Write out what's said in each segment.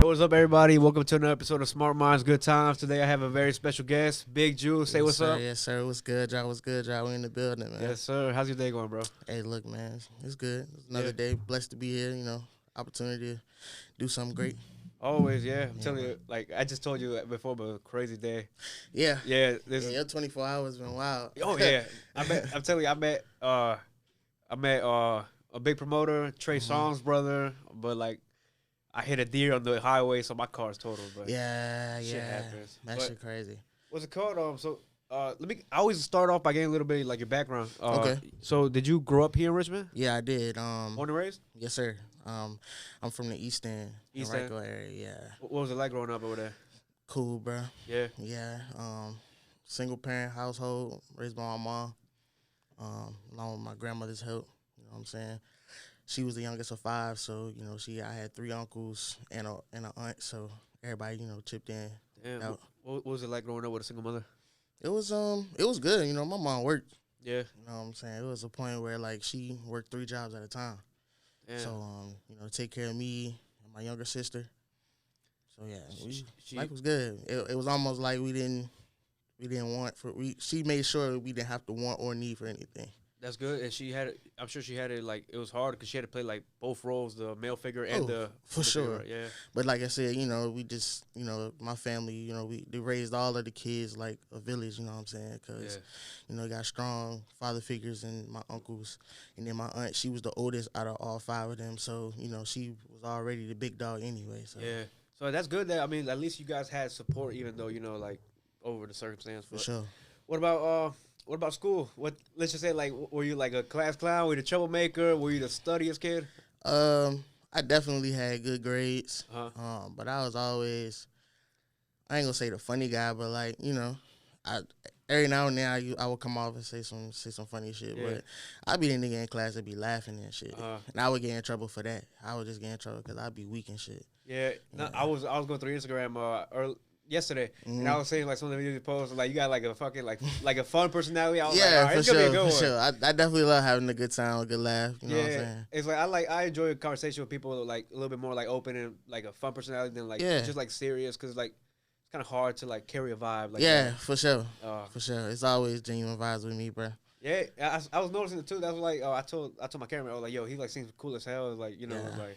what's up, everybody? Welcome to another episode of Smart Minds, Good Times. Today, I have a very special guest, Big Ju. Say what's up. Yes, sir. What's good, y'all? What's good, y'all? We in the building, man. Yes, sir. How's your day going, bro? Hey, look, man. It's good. It's another day. Blessed to be here. Opportunity to do something great. Always, yeah. I'm telling you, like I just told you before, but a crazy day. Yeah. Yeah. Your 24 hours been wild. Oh yeah. I'm telling you, I met a big promoter, Trey Songz brother, but like I hit a deer on the highway, so my car's totaled. But shit happens. That shit crazy. What's it called? I always start off by getting a little bit like your background. Okay. So did you grow up here in Richmond? Yeah, I did. Born and raised? Yes, sir. I'm from the East End, Henrico area. Yeah. What was it like growing up over there? Cool, bro. Yeah. Yeah. Single parent household, raised by my mom. Along with my grandmother's help. You know what I'm saying? She was the youngest of 5, so I had 3 uncles and an aunt, so everybody chipped in. Damn. What was it like growing up with a single mother? It was good. My mom worked. Yeah. You know what I'm saying? It was a point where like she worked 3 jobs at a time. Damn. So take care of me and my younger sister. So yeah, life was good. It was almost like we didn't she made sure we didn't have to want or need for anything. That's good, and I'm sure she had it like it was hard because she had to play like both roles, the male figure and for sure. Figure, yeah. But like I said, we just my family, they raised all of the kids like a village. You know what I'm saying? Because got strong father figures and my uncles, and then my aunt. She was the oldest out of all 5 of them, so she was already the big dog anyway. So yeah, so that's good. That at least you guys had support, even though like over the circumstance. For sure. What about school? Let's just say, like, were you like a class clown? Were you the troublemaker? Were you the studiest kid? I definitely had good grades. But I was always, I ain't gonna say the funny guy, but like every now and then I would come off and say some funny shit. Yeah. But I'd be the nigga in class that be laughing and shit, and I would get in trouble for that. I would just get in trouble because I'd be weak and shit. Yeah, no, I was going through Instagram yesterday, and I was saying like some of the videos posts like you got like a fucking like a fun personality. I was like, all right, it's gonna be a good one. Sure. I definitely love having a good time, a good laugh. You know what I'm saying? It's like I enjoy a conversation with people like a little bit more like open and like a fun personality than like just like serious, because like it's kind of hard to like carry a vibe. Like for sure, for sure. It's always genuine vibes with me, bro. Yeah, I was noticing it too. That was like I told my cameraman, I was like, yo, he like seems cool as hell. Like like.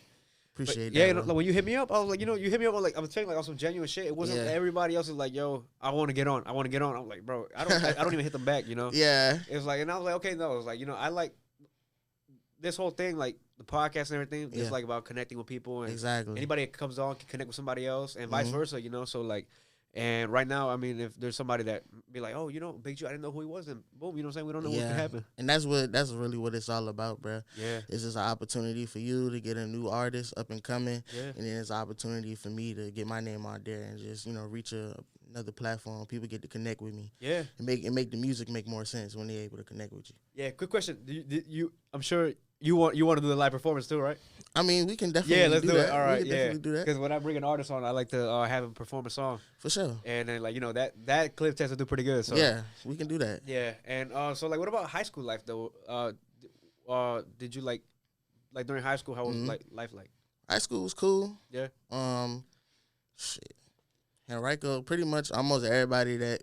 Appreciate that. Yeah, like when you hit me up, I was like, you hit me up on like I'm saying like on some genuine shit. It wasn't everybody else is like, yo, I want to get on. I'm like, bro, I don't even hit them back, Yeah. It was like, and I was like, okay, no, it was like, I like this whole thing, like the podcast and everything. It's like about connecting with people, and anybody that comes on can connect with somebody else, and vice versa, So like. And right now, I mean, if there's somebody that be like, oh, Big Ju, I didn't know who he was, and boom, you know what I'm saying? We don't know what could happen. And that's really what it's all about, bro. Yeah. It's just an opportunity for you to get a new artist up and coming. Yeah. And then it's an opportunity for me to get my name out there and just, reach another platform. People get to connect with me. Yeah. And make the music make more sense when they're able to connect with you. Yeah, quick question. I'm sure you want to do the live performance too, right? I mean, we can definitely let's do that. All right, we can definitely do that. Because when I bring an artist on, I like to have him perform a song. For sure. And then like that clip test will do pretty good. So yeah, we can do that. Yeah, and so like, what about high school life though? Did you like during high school? How was like life like? High school was cool. Yeah. Shit. Henrico, pretty much almost everybody that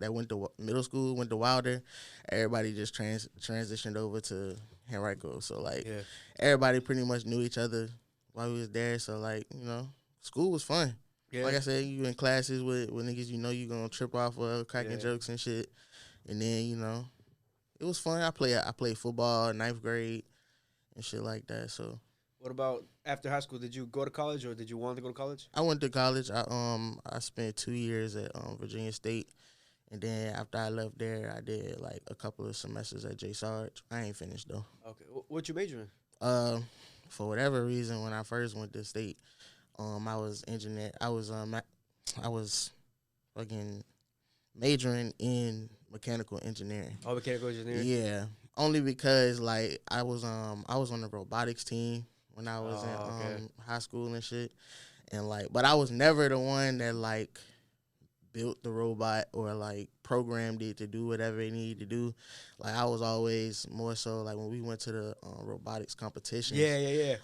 went to middle school, went to Wilder, everybody just transitioned over to Henrico. So like everybody pretty much knew each other while we was there. So like, school was fun. Yeah. Like I said, you in classes with niggas you gonna trip off of, cracking jokes and shit. And then, it was fun. I played football in 9th grade and shit like that. So what about after high school? Did you go to college or did you want to go to college? I went to college. I spent 2 years at Virginia State, and then after I left there, I did like a couple of semesters at J. Sarge. I ain't finished though. Okay, what you major in? For whatever reason, when I first went to state, I was engineer. I was fucking majoring in mechanical engineering. Oh, mechanical engineering. Yeah, only because like I was on the robotics team when I was in high school and shit, and like, but I was never the one that like built the robot or like programmed it to do whatever it needed to do. Like I was always more so like when we went to the robotics competitions. Yeah.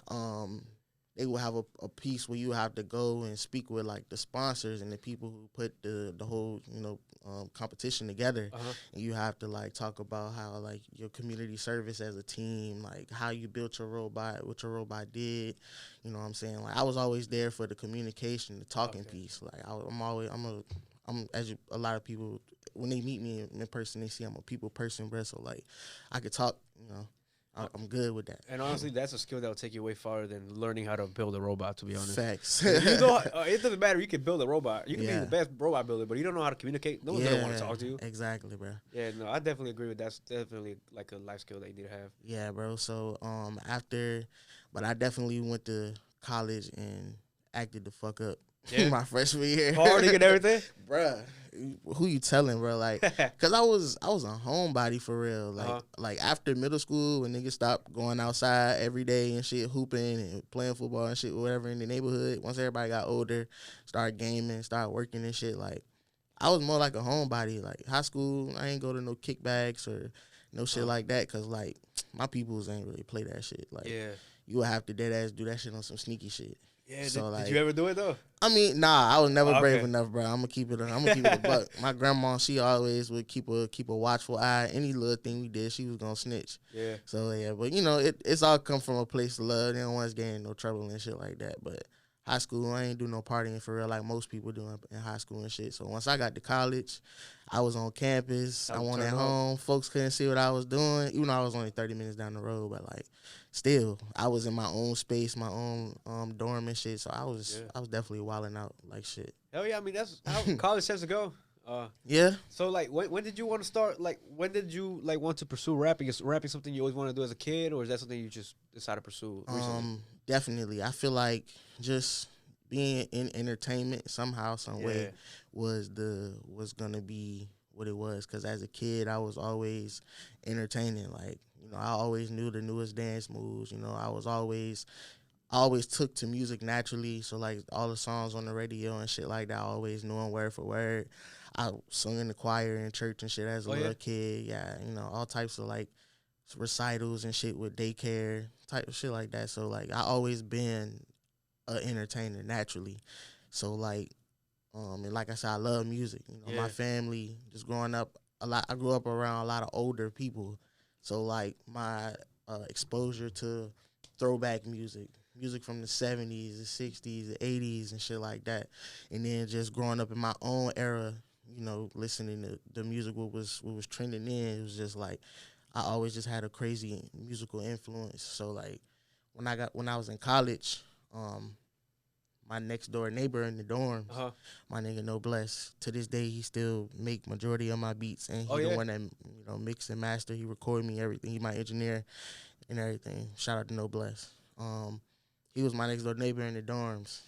they will have a piece where you have to go and speak with like the sponsors and the people who put the whole competition together, and you have to like talk about how like your community service as a team, like how you built your robot, what your robot did. You know what I'm saying? Like I was always there for the communication, the talking piece. Like I'm a lot of people when they meet me in person, they see I'm a people person, bro. So like I could talk, I'm good with that. And honestly, that's a skill that will take you way farther than learning how to build a robot, to be honest. Facts. It doesn't matter. You can build a robot. You can be the best robot builder, but you don't know how to communicate. No one's going to want to talk to you. Exactly, bro. Yeah, no, I definitely agree with that. That's definitely like a life skill that you need to have. Yeah, bro. So but I dedefinitely went to college and acted the fuck up my freshman year. Partying and everything? Bruh. Who you telling, bro? Like, cause I was a homebody for real. Like, like after middle school, when niggas stopped going outside every day and shit, hooping and playing football and shit, whatever in the neighborhood. Once everybody got older, started gaming, started working and shit. Like, I was more like a homebody. Like high school, I ain't go to no kickbacks or no shit like that. Cause like my peoples ain't really play that shit. Like, you would have to dead ass do that shit on some sneaky shit. Yeah, so did you ever do it though? I mean, nah, I was never brave enough, bro. I'm gonna keep it a buck. My grandma, she always would keep a watchful eye. Any little thing we did, she was gonna snitch. Yeah. So yeah, but it's all come from a place of love. They don't want us getting in no trouble and shit like that. But high school, I ain't do no partying for real like most people do in high school and shit. So once I got to college, I was on campus. I wasn't at home. Folks couldn't see what I was doing, even though I was only 30 minutes down the road. But like, still, I was in my own space, my own dorm and shit. So I was definitely wilding out like shit. Hell yeah! I mean, that's how college has to go. Yeah. So like, when did you want to start? Like, when did you like want to pursue rapping? Is rapping something you always want to do as a kid, or is that something you just decided to pursue recently? Definitely. I feel like just being in entertainment somehow, some way was gonna be what it was. Cause as a kid, I was always entertaining. Like, I always knew the newest dance moves. I always took to music naturally. So like all the songs on the radio and shit like that, I always knew them word for word. I sung in the choir in church and shit as a little kid. Yeah, all types of like recitals and shit with daycare type of shit like that. So like I always been an entertainer naturally. So like, and like I said, I love music. My family just growing up I grew up around a lot of older people. So like my exposure to throwback music from the 70s, the 60s, the 80s and shit like that. And then just growing up in my own era, listening to the music what was trending in, it was just like I always just had a crazy musical influence. So like when I was in college, my next door neighbor in the dorms, my nigga No Bless, to this day he still make majority of my beats, and he the one that mix and master. He record me everything. He my engineer and everything. Shout out to No Bless. He was my next door neighbor in the dorms.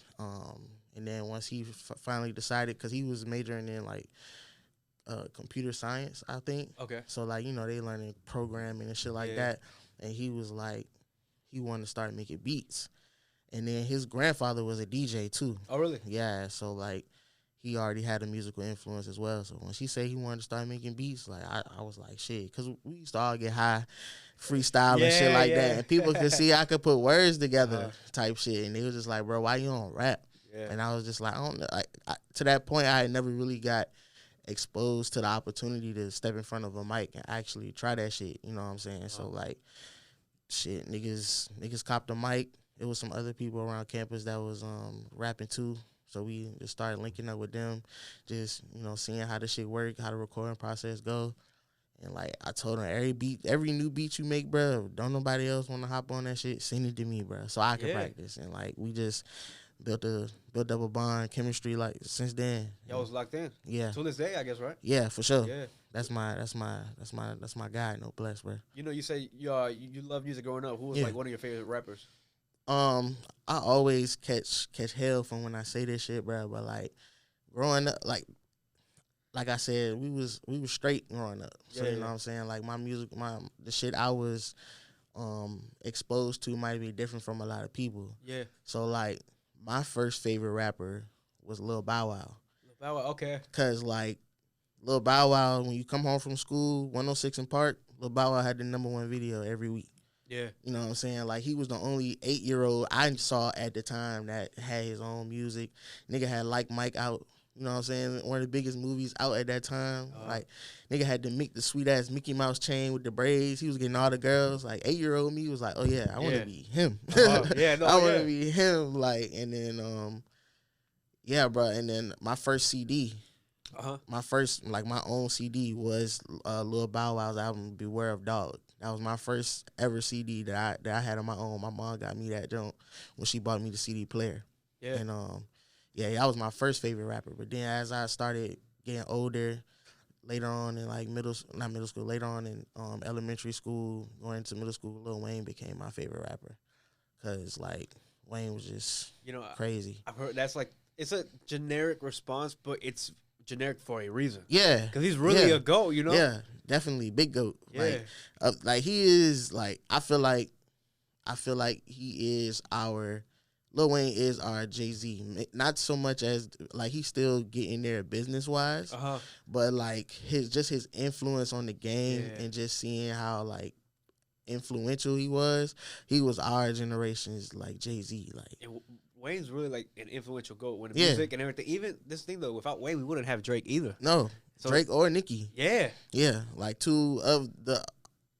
And then once he finally decided, because he was majoring in like computer science, I think. Okay. So like they learning programming and shit like that, and he was like he wanted to start making beats. And then his grandfather was a DJ too. Oh, really? Yeah. So like, he already had a musical influence as well. So when she said he wanted to start making beats, like I was like, shit, because we used to all get high, freestyle and shit like that, and people could see I could put words together, type shit. And they was just like, bro, why you don't rap? Yeah. And I was just like, I don't know. To that point, I had never really got exposed to the opportunity to step in front of a mic and actually try that shit. You know what I'm saying? So like, shit, niggas copped a mic. It was some other people around campus that was rapping too. So we just started linking up with them, just, seeing how the shit work, how the recording process go. And like I told them, every new beat you make, bro, don't nobody else want to hop on that shit, send it to me, bro, so I can practice. And like we just built up a bond, chemistry, like since then. Y'all was locked in. Yeah. To this day, I guess, right? Yeah, for sure. Yeah. That's my guy, No Bless, bro. You say you love music growing up. Who was like one of your favorite rappers? I always catch hell from when I say this shit, bro. But like growing up, like I said, we was straight growing up. So you know what I'm saying? Like my music, the shit I was exposed to might be different from a lot of people. Yeah. So like my first favorite rapper was Lil Bow Wow. Lil Bow Wow, okay. Cause like Lil Bow Wow, when you come home from school, 106 in Park, Lil Bow Wow had the #1 video every week. Yeah. You know what I'm saying? Like, he was the only 8-year-old I saw at the time that had his own music. Nigga had Like Mike out. You know what I'm saying? One of the biggest movies out at that time. Like, nigga had the sweet ass Mickey Mouse chain with the braids. He was getting all the girls. Like, 8-year-old me was like, oh yeah, I want to be him. Yeah, no, I want to be him. Like, and then yeah, bro. And then my first CD, my first my own CD was Lil Bow Wow's album Beware of Dog. That was my first ever CD that I had on my own. My mom got me that junk when she bought me the CD player. Yeah. And yeah, that was my first favorite rapper. But then as I started getting older, later on in like later on in elementary school, going into middle school, Lil Wayne became my favorite rapper. Cause like Wayne was just crazy. I've heard that's like, it's a generic response, but it's generic for a reason. Yeah. Cause he's really a GOAT, you know? Yeah, definitely big GOAT. Yeah. Like he is like, I feel like he is Lil Wayne is our Jay-Z. Not so much as like he's still getting there business wise, but like his influence on the game and just seeing how like influential he was our generation's like Jay-Z. Like, and Wayne's really like an influential GOAT when the music and everything. Even this thing though, without Wayne, we wouldn't have Drake either. No, so, Drake or Nicki. Yeah, like two of the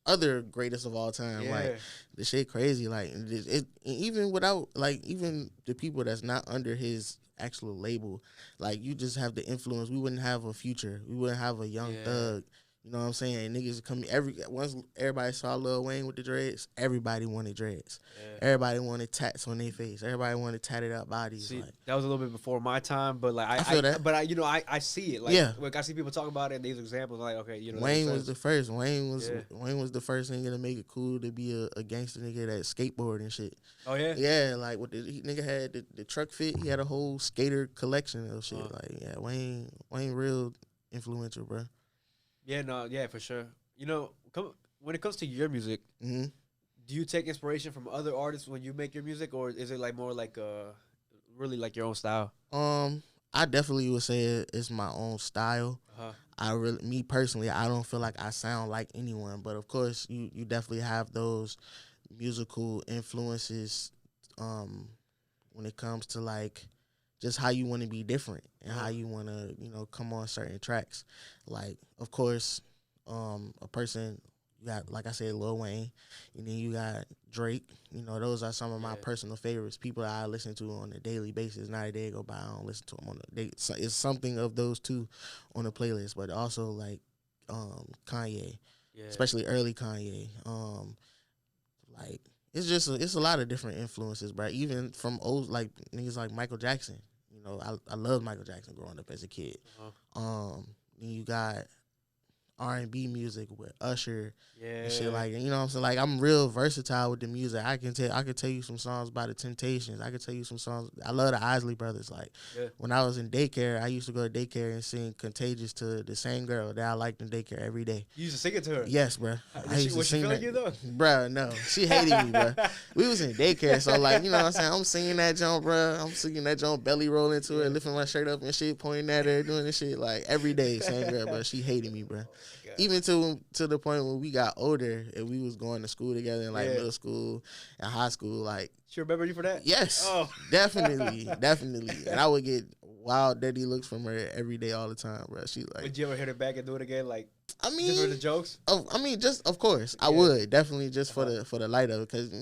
other greatest of all time. Like, the shit crazy. Like, it even without like even the people that's not under his actual label, like you just have the influence. We wouldn't have a Future. We wouldn't have a Young Thug. You know what I'm saying? And niggas come once everybody saw Lil Wayne with the dreads, everybody wanted dreads. Everybody wanted tats on their face. Everybody wanted tatted up bodies. See, like, that was a little bit before my time, but like I feel that. But I see it. Like, like I see people talk about it and these examples. Like, okay, you know, Wayne was the first. Wayne was the first nigga to make it cool to be a gangster nigga that skateboard and shit. Oh yeah, yeah. Like what nigga had the truck fit. He had a whole skater collection of shit. Like Wayne real influential, bro. Yeah, no, yeah, for sure. You know, when it comes to your music, do you take inspiration from other artists when you make your music, or is it like more like really like your own style? I definitely would say it's my own style. Me personally, I don't feel like I sound like anyone, but of course, you definitely have those musical influences when it comes to like just how you want to be different and how you want to, come on certain tracks. Like, of course, a person, you got, like I said, Lil Wayne, and then you got Drake. Those are some of my personal favorites, people that I listen to on a daily basis. Not a day go by, I don't listen to them on a day. It's something of those two on the playlist, but also like Kanye, especially early Kanye. Like, it's a lot of different influences, bro. Even from old, like, niggas like Michael Jackson. I loved Michael Jackson growing up as a kid. Then you got R&B music with Usher and shit like that. You know what I'm saying? Like, I'm real versatile with the music. I could tell you some songs by the Temptations. I could tell you some songs. I love the Isley Brothers. Like, when I was in daycare, I used to go to daycare and sing Contagious to the same girl that I liked in daycare every day. You used to sing it to her? Yes, bro. Was she feeling you, though? Bro, no. She hated me, bro. We was in daycare, so, like, you know what I'm saying? I'm singing that jump, bro. I'm singing that jump, belly rolling to it, lifting my shirt up and shit, pointing at her, doing this shit, like, every day, same girl, bro. She hated me, bro. Even to the point when we got older and we was going to school together in like middle school and high school, like, she remember you for that? Yes, definitely. And I would get wild dirty looks from her every day, all the time, bro. She like, would you ever hit her back and do it again? Like, just for the jokes? Just of course, I would definitely just for the light of it, because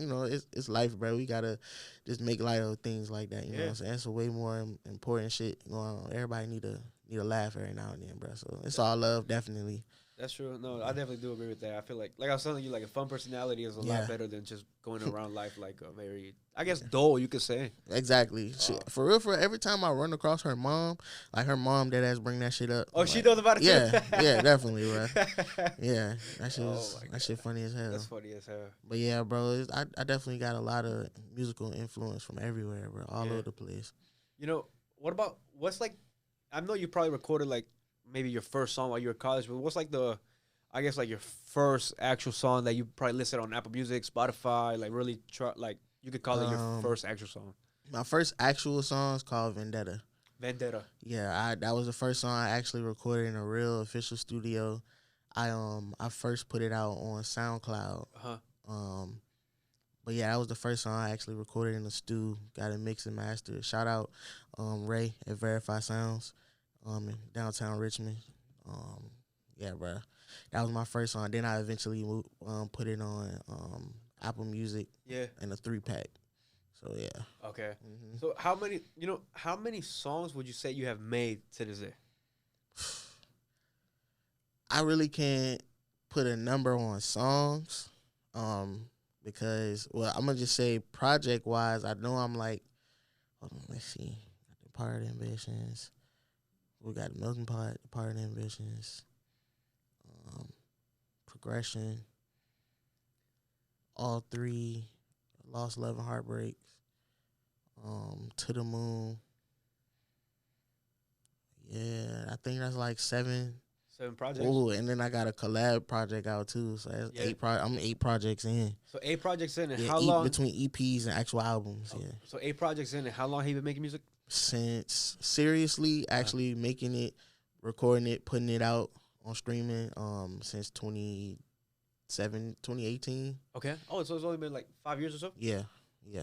it's life, bro. We gotta just make light of things like that. You know what I'm saying? It's a way more important shit going on. Everybody need to laugh every now and then, bro. So it's all love, definitely. That's true. No, I definitely do agree with that. I feel like I was telling you, like, a fun personality is a lot better than just going around life like a very, I guess, dull, you could say. Exactly. For real, every time I run across her mom, like her mom dead ass bring that shit up. Oh, she knows about it too? Yeah, definitely, bro. Yeah, that shit funny as hell. That's funny as hell. But yeah, bro, I definitely got a lot of musical influence from everywhere, bro, all over the place. What's like, I know you probably recorded like maybe your first song while you were in college, but what's like your first actual song that you probably listed on Apple Music, Spotify, like really you could call it your first actual song? My first actual song is called Vendetta. Vendetta. Yeah, that was the first song I actually recorded in a real official studio. I first put it out on SoundCloud. But yeah, that was the first song I actually recorded in the studio. Got it mixed and mastered. Shout out Ray at Verify Sounds in downtown Richmond. Yeah, bro. That was my first song. Then I eventually put it on Apple Music. Yeah. In a 3-pack. So yeah. Okay. So how many songs would you say you have made to this day? I really can't put a number on songs. Because I'm gonna just say project wise, I know I'm like, hold on, let's see. The Part of Ambitions. We got the Melting Pot, the Part of Ambitions. Progression. All 3. Lost Love and Heartbreaks. To the Moon. Yeah, I think that's like 7. 7 projects. Oh, and then I got a collab project out too. So that's 8. I'm 8 projects in. So 8 projects in, and how long between EPs and actual albums? Yeah. So 8 projects in, and how long have you been making music? Since seriously, actually making it, recording it, putting it out on streaming. Since 2018. Okay. Oh, so it's only been like 5 years or so. Yeah.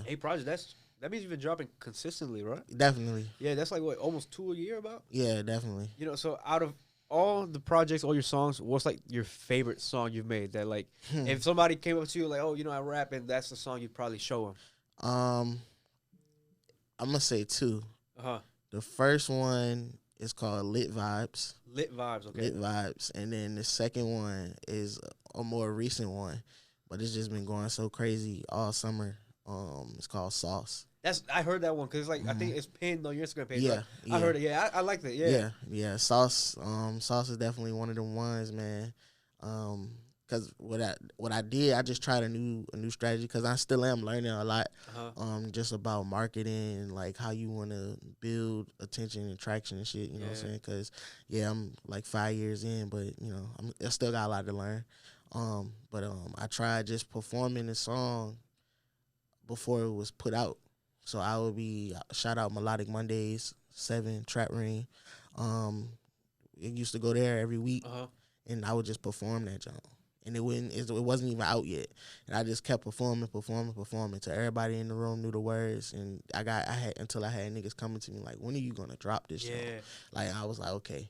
8 projects. That means you've been dropping consistently, right? Definitely. Yeah, that's like what, almost 2 a year, about. Yeah, definitely. So out of all the projects, all your songs, what's like your favorite song you've made that like if somebody came up to you like, oh, I rap, and that's the song you'd probably show them? I'm gonna say 2. The first one is called Lit Vibes. Lit Vibes, okay. Lit Vibes. And then the second one is a more recent one, but it's just been going so crazy all summer. It's called Sauce. I heard that one because it's like I think it's pinned on your Instagram page. Yeah, right? I heard it. Yeah, I liked it. Yeah. Sauce. Sauce is definitely one of them ones, man. Cause what I did, I just tried a new strategy because I still am learning a lot. Just about marketing and like how you want to build attention and traction and shit. You know what I'm saying? Cause I'm like 5 years in, but I still got a lot to learn. But I tried just performing the song before it was put out. So I would be, shout out Melodic Mondays, 7 Trap Ring. It used to go there every week, and I would just perform that jump. And it wasn't even out yet. And I just kept performing till everybody in the room knew the words. And until I had niggas coming to me like, when are you gonna drop this song? Like I was like, okay.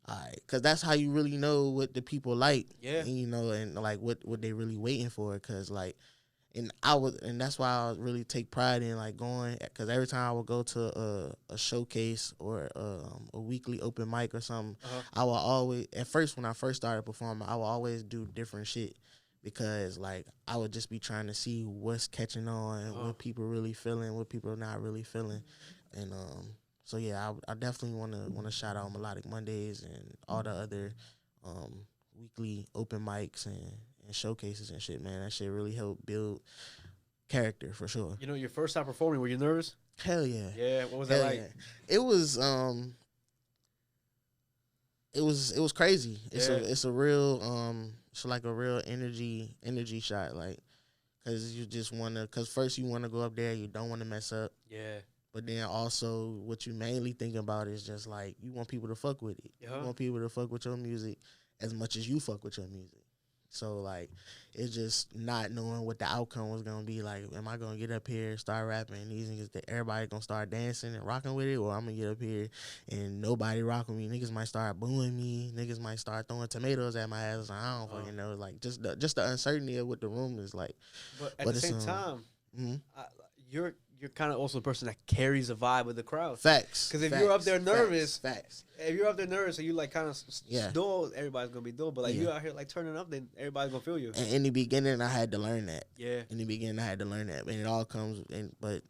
All right, because that's how you really know what the people like, and like what they really waiting for. Because like, and that's why I really take pride in like going, because every time I would go to a showcase or a weekly open mic or something, I will always, at first when I first started performing, I will always do different shit, because like I would just be trying to see what's catching on, what people really feeling, what people are not really feeling, and so yeah, I definitely want to shout out Melodic Mondays and all the other weekly open mics and showcases and shit, man. That shit really helped build character for sure. Your first time performing, were you nervous? Hell yeah. Yeah, what was that like? Yeah. It was crazy. It's a real it's like a real energy shot, like, cause you just cause first you wanna go up there, you don't wanna mess up. Yeah. But then also what you mainly think about is just like you want people to fuck with it. You want people to fuck with your music as much as you fuck with your music. So like it's just not knowing what the outcome was gonna be. Like, am I gonna get up here, start rapping, and these niggas, everybody gonna start dancing and rocking with it, or I'm gonna get up here and nobody rocking with me? Niggas might start booing me. Niggas might start throwing tomatoes at my ass. I don't fucking know. Like just the uncertainty of what the room is like. But at the same time, you're kind of also the person that carries the vibe of the crowd. Facts. Because if you're up there nervous, facts. If you're up there nervous and you like kind of dull, everybody's gonna be dull. But like you out here like turning up, then everybody's gonna feel you. And in the beginning, I had to learn that. Yeah. In the beginning, I had to learn that, and it all comes. But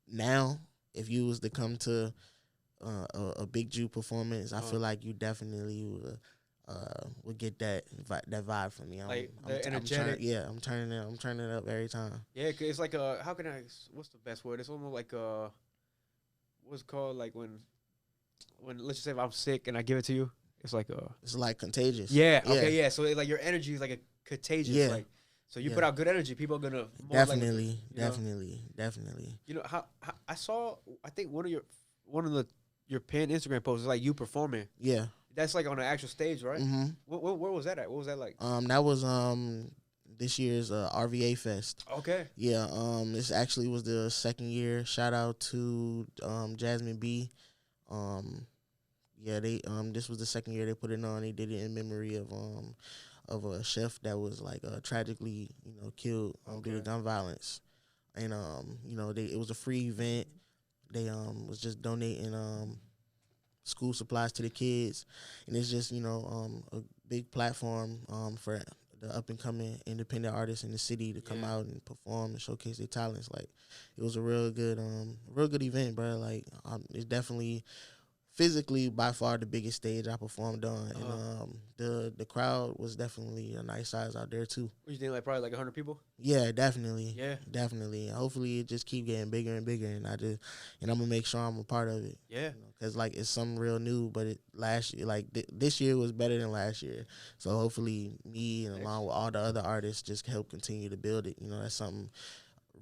now, if you was to come to a Big Ju performance, I feel like you definitely would get that vibe from me. I'm energetic. I'm turning it up every time. Yeah, cause it's like what's the best word? It's almost like what's it called, like when let's just say if I'm sick and I give it to you, it's like contagious. Yeah. Okay. Yeah. So like your energy is like a contagious. Yeah. Like, so you put out good energy, people are gonna definitely. How I saw, I think one of your pinned Instagram posts is like you performing. Yeah. That's like on an actual stage, right? Mm-hmm. Where was that at? What was that like? That was this year's RVA Fest. Okay. Yeah. This actually was the second year. Shout out to Jasmine B. Yeah, they this was the second year they put it on. They did it in memory of a chef that was like tragically, killed due to gun violence. And it was a free event. They was just donating school supplies to the kids, and it's just a big platform for the up and coming independent artists in the city to come out and perform and showcase their talents. Like, it was a real good event, bro. Like, it's definitely physically by far the biggest stage I performed on, and the crowd was definitely a nice size out there too. What you think, like probably like 100 people? Yeah, definitely. Yeah, definitely. Hopefully it just keep getting bigger and bigger, and I'm gonna make sure I'm a part of it. Yeah, because like it's something real new, but last year, like this year was better than last year. So hopefully me and along with all the other artists just help continue to build it. That's something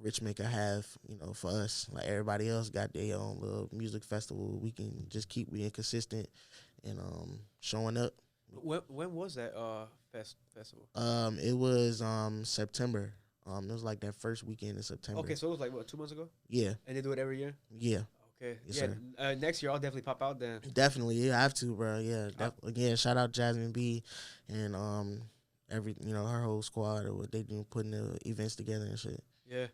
Richmond could have, for us. Like everybody else got their own little music festival. We can just keep being consistent and showing up. When was that festival? It was September. It was like that first weekend in September. Okay, so it was like what, 2 months ago? Yeah. And they do it every year? Yeah. Okay. Yes, yeah. sir. Next year I'll definitely pop out then. Definitely, yeah, I have to, bro. Yeah. Again, shout out Jasmine B and her whole squad or what they do putting the events together and shit. Yeah.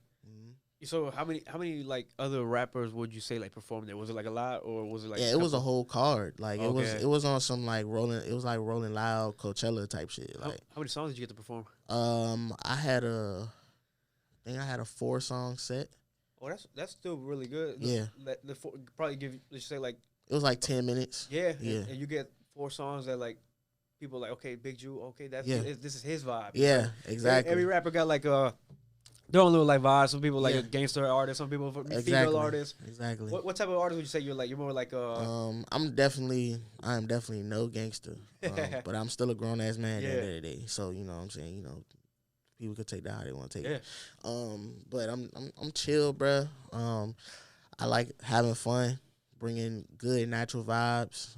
So how many like other rappers would you say like performed there? Was it like a lot, or was it like? Yeah, it was a whole card. Like it was on some like Rolling. It was like Rolling Loud Coachella type shit. Like how many songs did you get to perform? I think I had a 4-song set. Oh, that's still really good. Yeah. Probably give you, let's say like. It was like 10 minutes. Yeah. Yeah. And you get 4 songs that like people like, okay, Big Ju, okay, this is his vibe. Yeah, exactly. Every rapper got like their own little like vibes. Some people like a gangster artist. Some people female artists. Exactly. What type of artist would you say you're like? You're more like I am definitely no gangster, but I'm still a grown ass man at the end of the day. So you know what I'm saying. People could take that how they want to take it. But I'm chill, bruh. I like having fun, bringing good natural vibes.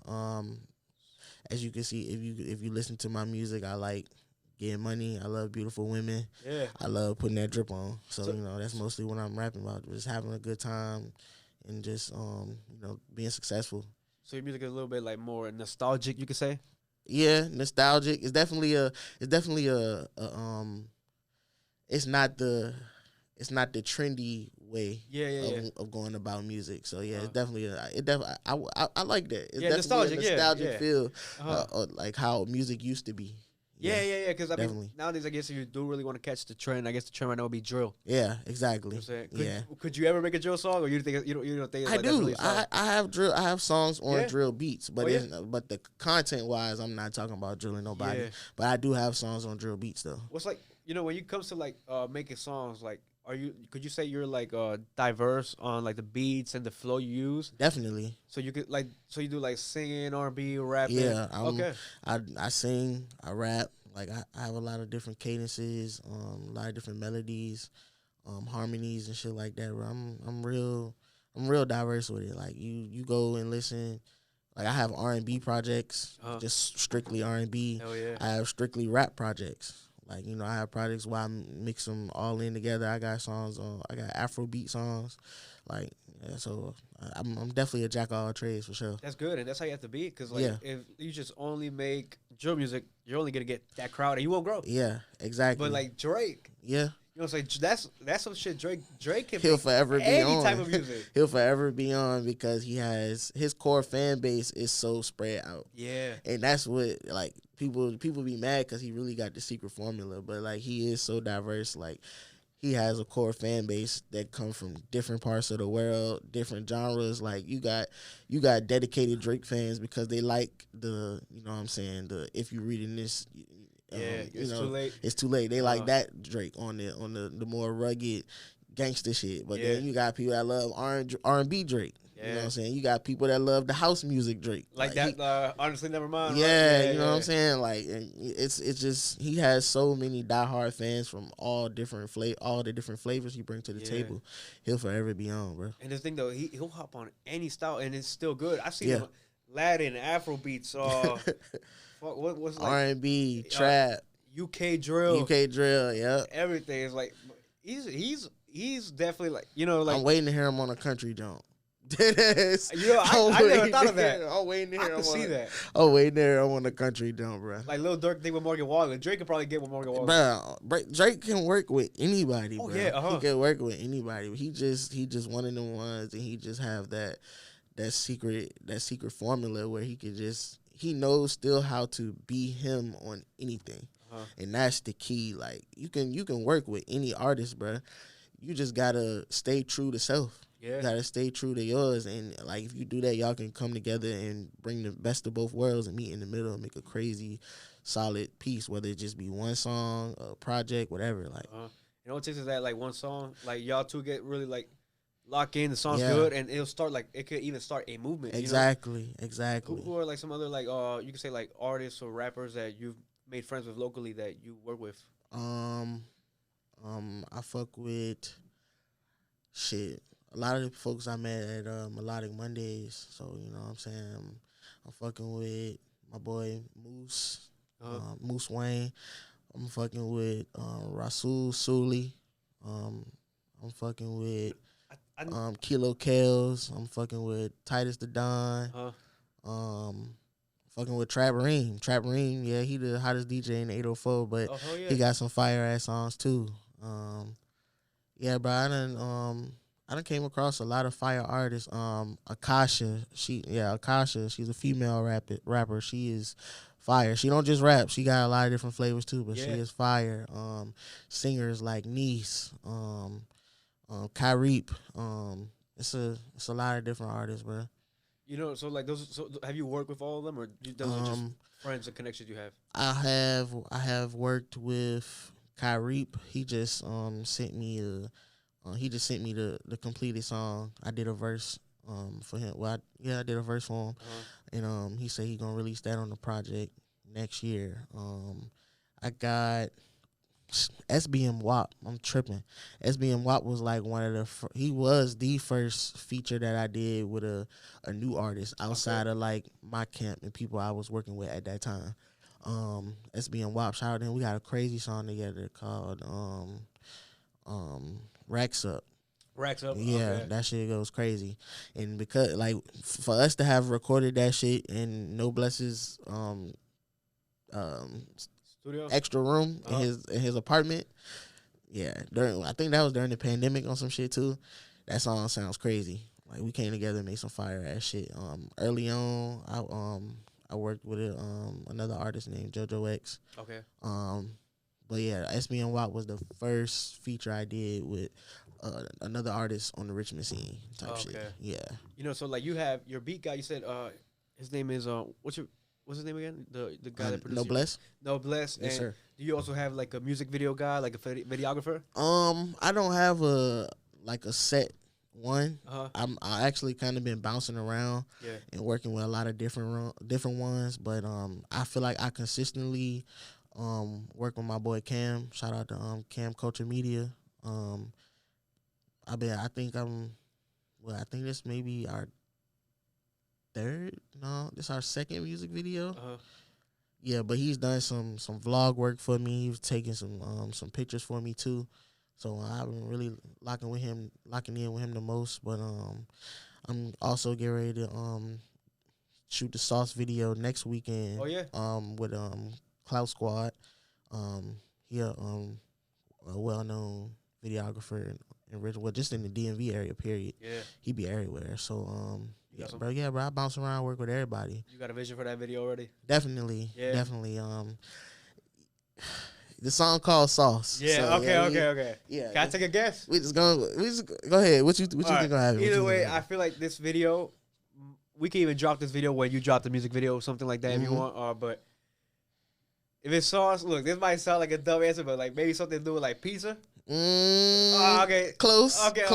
As you can see, if you listen to my music, I like getting money. I love beautiful women. Yeah. I love putting that drip on. So that's mostly what I'm rapping about. Just having a good time and just being successful. So your music is a little bit like more nostalgic, you could say? Yeah, nostalgic. It's definitely it's not the trendy way of going about music. So yeah, it's definitely I like that. It's definitely a nostalgic feel, like how music used to be. Yeah. Because I mean, nowadays, I guess if you do really want to catch the trend, I guess the trend right now would be drill. Yeah, exactly. Could you ever make a drill song, or you don't think? I do. Really I have drill. I have songs on drill beats, but but the content wise, I'm not talking about drilling nobody. Yeah. But I do have songs on drill beats though. What's like when it comes to like making songs, like could you say you're like diverse on like the beats and the flow you use? Definitely. So you you do like singing, R&B, rapping. Yeah. I sing, I rap. Like I have a lot of different cadences, a lot of different melodies, harmonies and shit like that. Bro. I'm real diverse with it. Like you go and listen. Like I have R&B projects, just strictly R&B. Hell yeah. I have strictly rap projects. Like, I have projects where I mix them all in together. I got songs I got Afrobeat songs. Like, so I'm definitely a jack of all trades for sure. That's good, and that's how you have to be. Because, if you just only make drill music, you're only going to get that crowd, and you won't grow. Yeah, exactly. But, like, Drake. Yeah. You know what I'm saying? That's some shit Drake can He'll forever be any on. Type of music. He'll forever be on because his core fan base is so spread out. Yeah. And that's what, like, people be mad because he really got the secret formula. But, like, he is so diverse. Like, he has a core fan base that come from different parts of the world, different genres. Like, you got dedicated Drake fans because they like the, you know what I'm saying, the if you reading this, it's too late. It's too late. They like that Drake on the more rugged gangster shit. But then you got people that love R&B Drake. Yeah. You know what I'm saying? You got people that love the house music Drake. Like that, honestly, never mind. Yeah, right? You know what I'm saying? Like, it's just, he has so many diehard fans from all the different flavors he brings to the table. He'll forever be on, bro. And the thing, though, he'll hop on any style, and it's still good. I've seen him Latin, Afro beats, what's like R&B, trap. UK drill. UK drill, yeah. Everything is like he's definitely like, you know, like I'm waiting to hear him on a country jump. You know, I never thought of that. I'm waiting to hear I can see that. I'm waiting to hear him on a country jump, bro. Like Lil Durk did with Morgan Wallen. Drake could probably get with Morgan Wallen. Bro, Drake can work with anybody, bro. Yeah, He can work with anybody. He just one of them ones, and he just have that secret formula where he knows still how to be him on anything. And that's the key. Like you can work with any artist, bro. You just gotta stay true to self. Yeah. You gotta stay true to yours, and like if you do that, y'all can come together and bring the best of both worlds and meet in the middle and make a crazy, solid piece. Whether it just be one song, a project, whatever. Like, you know what takes is that like one song, like y'all two get really like lock in. The song's good, and it'll start like it could even start a movement. Exactly, you know? exactly. Who are like some other like you could say like artists or rappers that you've made friends with locally that you work with? I fuck with shit. A lot of the folks I met at Melodic Mondays. So, you know what I'm saying? I'm fucking with my boy Moose, Moose Wayne. I'm fucking with Rasul Sully. I'm fucking with Kilo Kales. I'm fucking with Titus the Don. Fucking with Trap Reem. Trap Reem, yeah, he the hottest DJ in the 804, but he got some fire ass songs too. Yeah, bro, I done came across a lot of fire artists. Akasha, she's a female rapper. She is fire. She don't just rap. She got a lot of different flavors too, but she is fire. Singers like Nice, Kyreep. It's a lot of different artists, bro. You know, so like those. So have you worked with all of them, or those are just friends and connections you have? I have worked with Kyreep. He just sent me the completed song. I did a verse for him. Well, I did a verse for him, and he said he gonna release that on the project next year. I got SBM WAP. I'm tripping. SBM WAP was like one of he was the first feature that I did with a new artist outside of like my camp and people I was working with at that time. SBM WAP, shout out to him. We got a crazy song together called Racks Up. Racks Up. Yeah, okay. That shit goes crazy. And because like for us to have recorded that shit in No Bless's studio extra room in his apartment. Yeah, I think that was during the pandemic on some shit too. That song sounds crazy. Like we came together and made some fire ass shit. Early on, I worked with another artist named JoJo X. Okay. But yeah, SBM WAP was the first feature I did with another artist on the Richmond scene type shit. Yeah. You know, so like you have your beat guy. You said his name is what's his name again? The guy that produced No Bless. No Bless. Yes, sir. Do you also have like a music video guy, like a videographer? I don't have a set one. I actually kind of been bouncing around and working with a lot of different ones, but I feel like I consistently work with my boy Cam. Shout out to Cam Culture Media. I think this may be our this our second music video. Yeah, but he's done some vlog work for me. He's taking some pictures for me too. So I've been really locking in with him the most. But I'm also getting ready to shoot the Sauce video next weekend. Oh yeah. With Cloud Squad. He a well-known videographer just in the DMV area. Period. Yeah. He be everywhere. So bro. I bounce around, work with everybody. You got a vision for that video already? Definitely. The song called Sauce. Yeah. So, okay. Yeah. Can I take a guess? We just go ahead. What you think gonna happen? Either way, I feel like this video, we can even drop this video when you drop the music video or something like that if you want. But if it's Sauce, look, this might sound like a dumb answer, but like maybe something to do with like pizza. Okay. Close. Okay.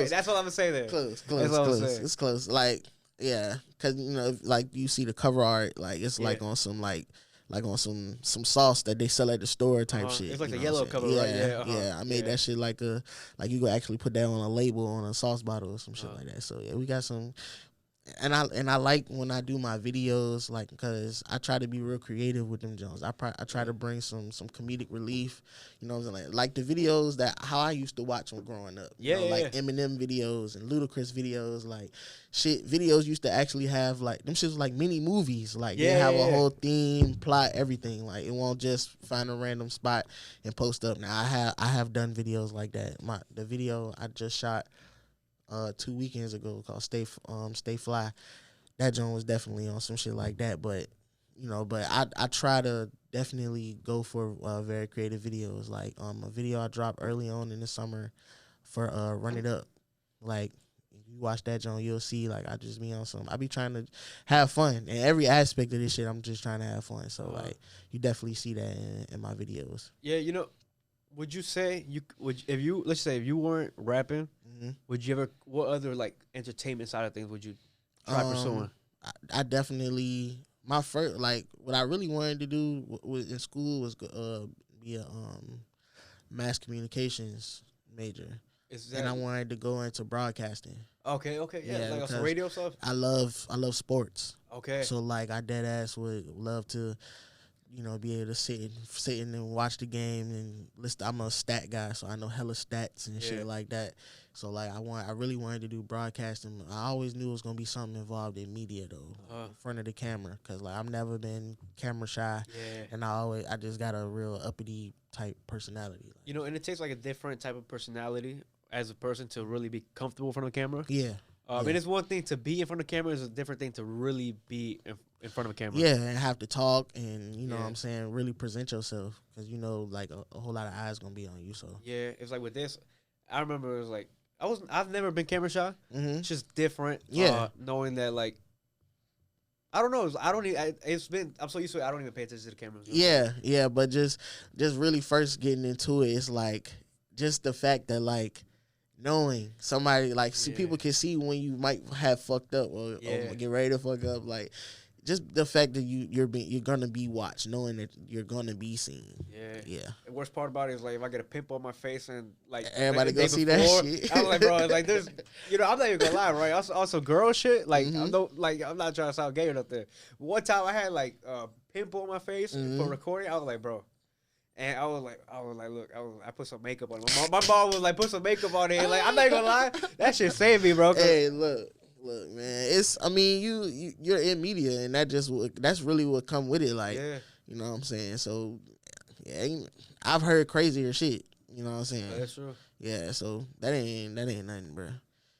That's what I'm gonna say there. Close. It's close. Like, yeah, because you know, like you see the cover art, like it's like on some on some sauce that they sell at the store type shit. It's like the yellow cover, right? Yeah. I made that shit like you could actually put that on a label on a sauce bottle or some shit like that. So yeah, we got some. I like when I do my videos, like, because I try to be real creative with them Jones. I try to bring some comedic relief, you know what I'm saying? Like the videos that how I used to watch them growing up. You know, like Eminem videos and Ludacris videos, like videos used to actually have like them shits was like mini movies. Like they have a whole theme, plot, everything. Like it won't just find a random spot and post up. Now I have done videos like that. The video I just shot 2 weekends ago called Stay Fly. That joint was definitely on some shit like that, but I try to definitely go for very creative videos. Like a video I dropped early on in the summer for Run It Up. Like if you watch that joint, you'll see like I just be on some. I be trying to have fun in every aspect of this shit. I'm just trying to have fun. So like you definitely see that in my videos. Yeah, would you say let's say if you weren't rapping, would you ever, what other like entertainment side of things would you try pursuing? I definitely, my first, like what I really wanted to do in school was be a mass communications major. And I wanted to go into broadcasting. Okay, yeah, like some radio stuff. I love sports. Okay, so like I dead ass would love to, be able to sit in and watch the game and listen. I'm a stat guy, so I know hella stats and shit like that. So like I really wanted to do broadcasting. I always knew it was gonna be something involved in media though, in front of the camera, cause like I've never been camera shy, and I just got a real uppity type personality. And it takes like a different type of personality as a person to really be comfortable in front of the camera. Yeah. I mean, it's one thing to be in front of the camera; it's a different thing to really be in front of a camera. Yeah, and have to talk and what I'm saying, really present yourself, because like a whole lot of eyes gonna be on you. So yeah, it's like with this, I remember it was like I've never been camera shy. It's just different. Yeah, knowing that like I don't know. I'm so used to it. I don't even pay attention to the camera. Yeah, but just really first getting into it, it's like just the fact that like knowing somebody, like people can see when you might have fucked up or get ready to fuck up, like just the fact that you're gonna be watched, knowing that you're gonna be seen. Yeah. The worst part about it is like if I get a pimple on my face and like everybody go see that shit. I was like, bro, like there's, I'm not even gonna lie, right? Also girl shit. Like I'm not trying to sound gay or nothing. One time I had like a pimple on my face for recording. I was like, bro. And I was like, look, I put some makeup on it. My mom was like, put some makeup on it. Like, I'm not gonna lie, that shit saved me, bro. Hey, look, man. I mean, you're in media, and that's really what come with it. Like, you know what I'm saying? So, I've heard crazier shit. You know what I'm saying? That's true. Yeah, so that ain't nothing, bro.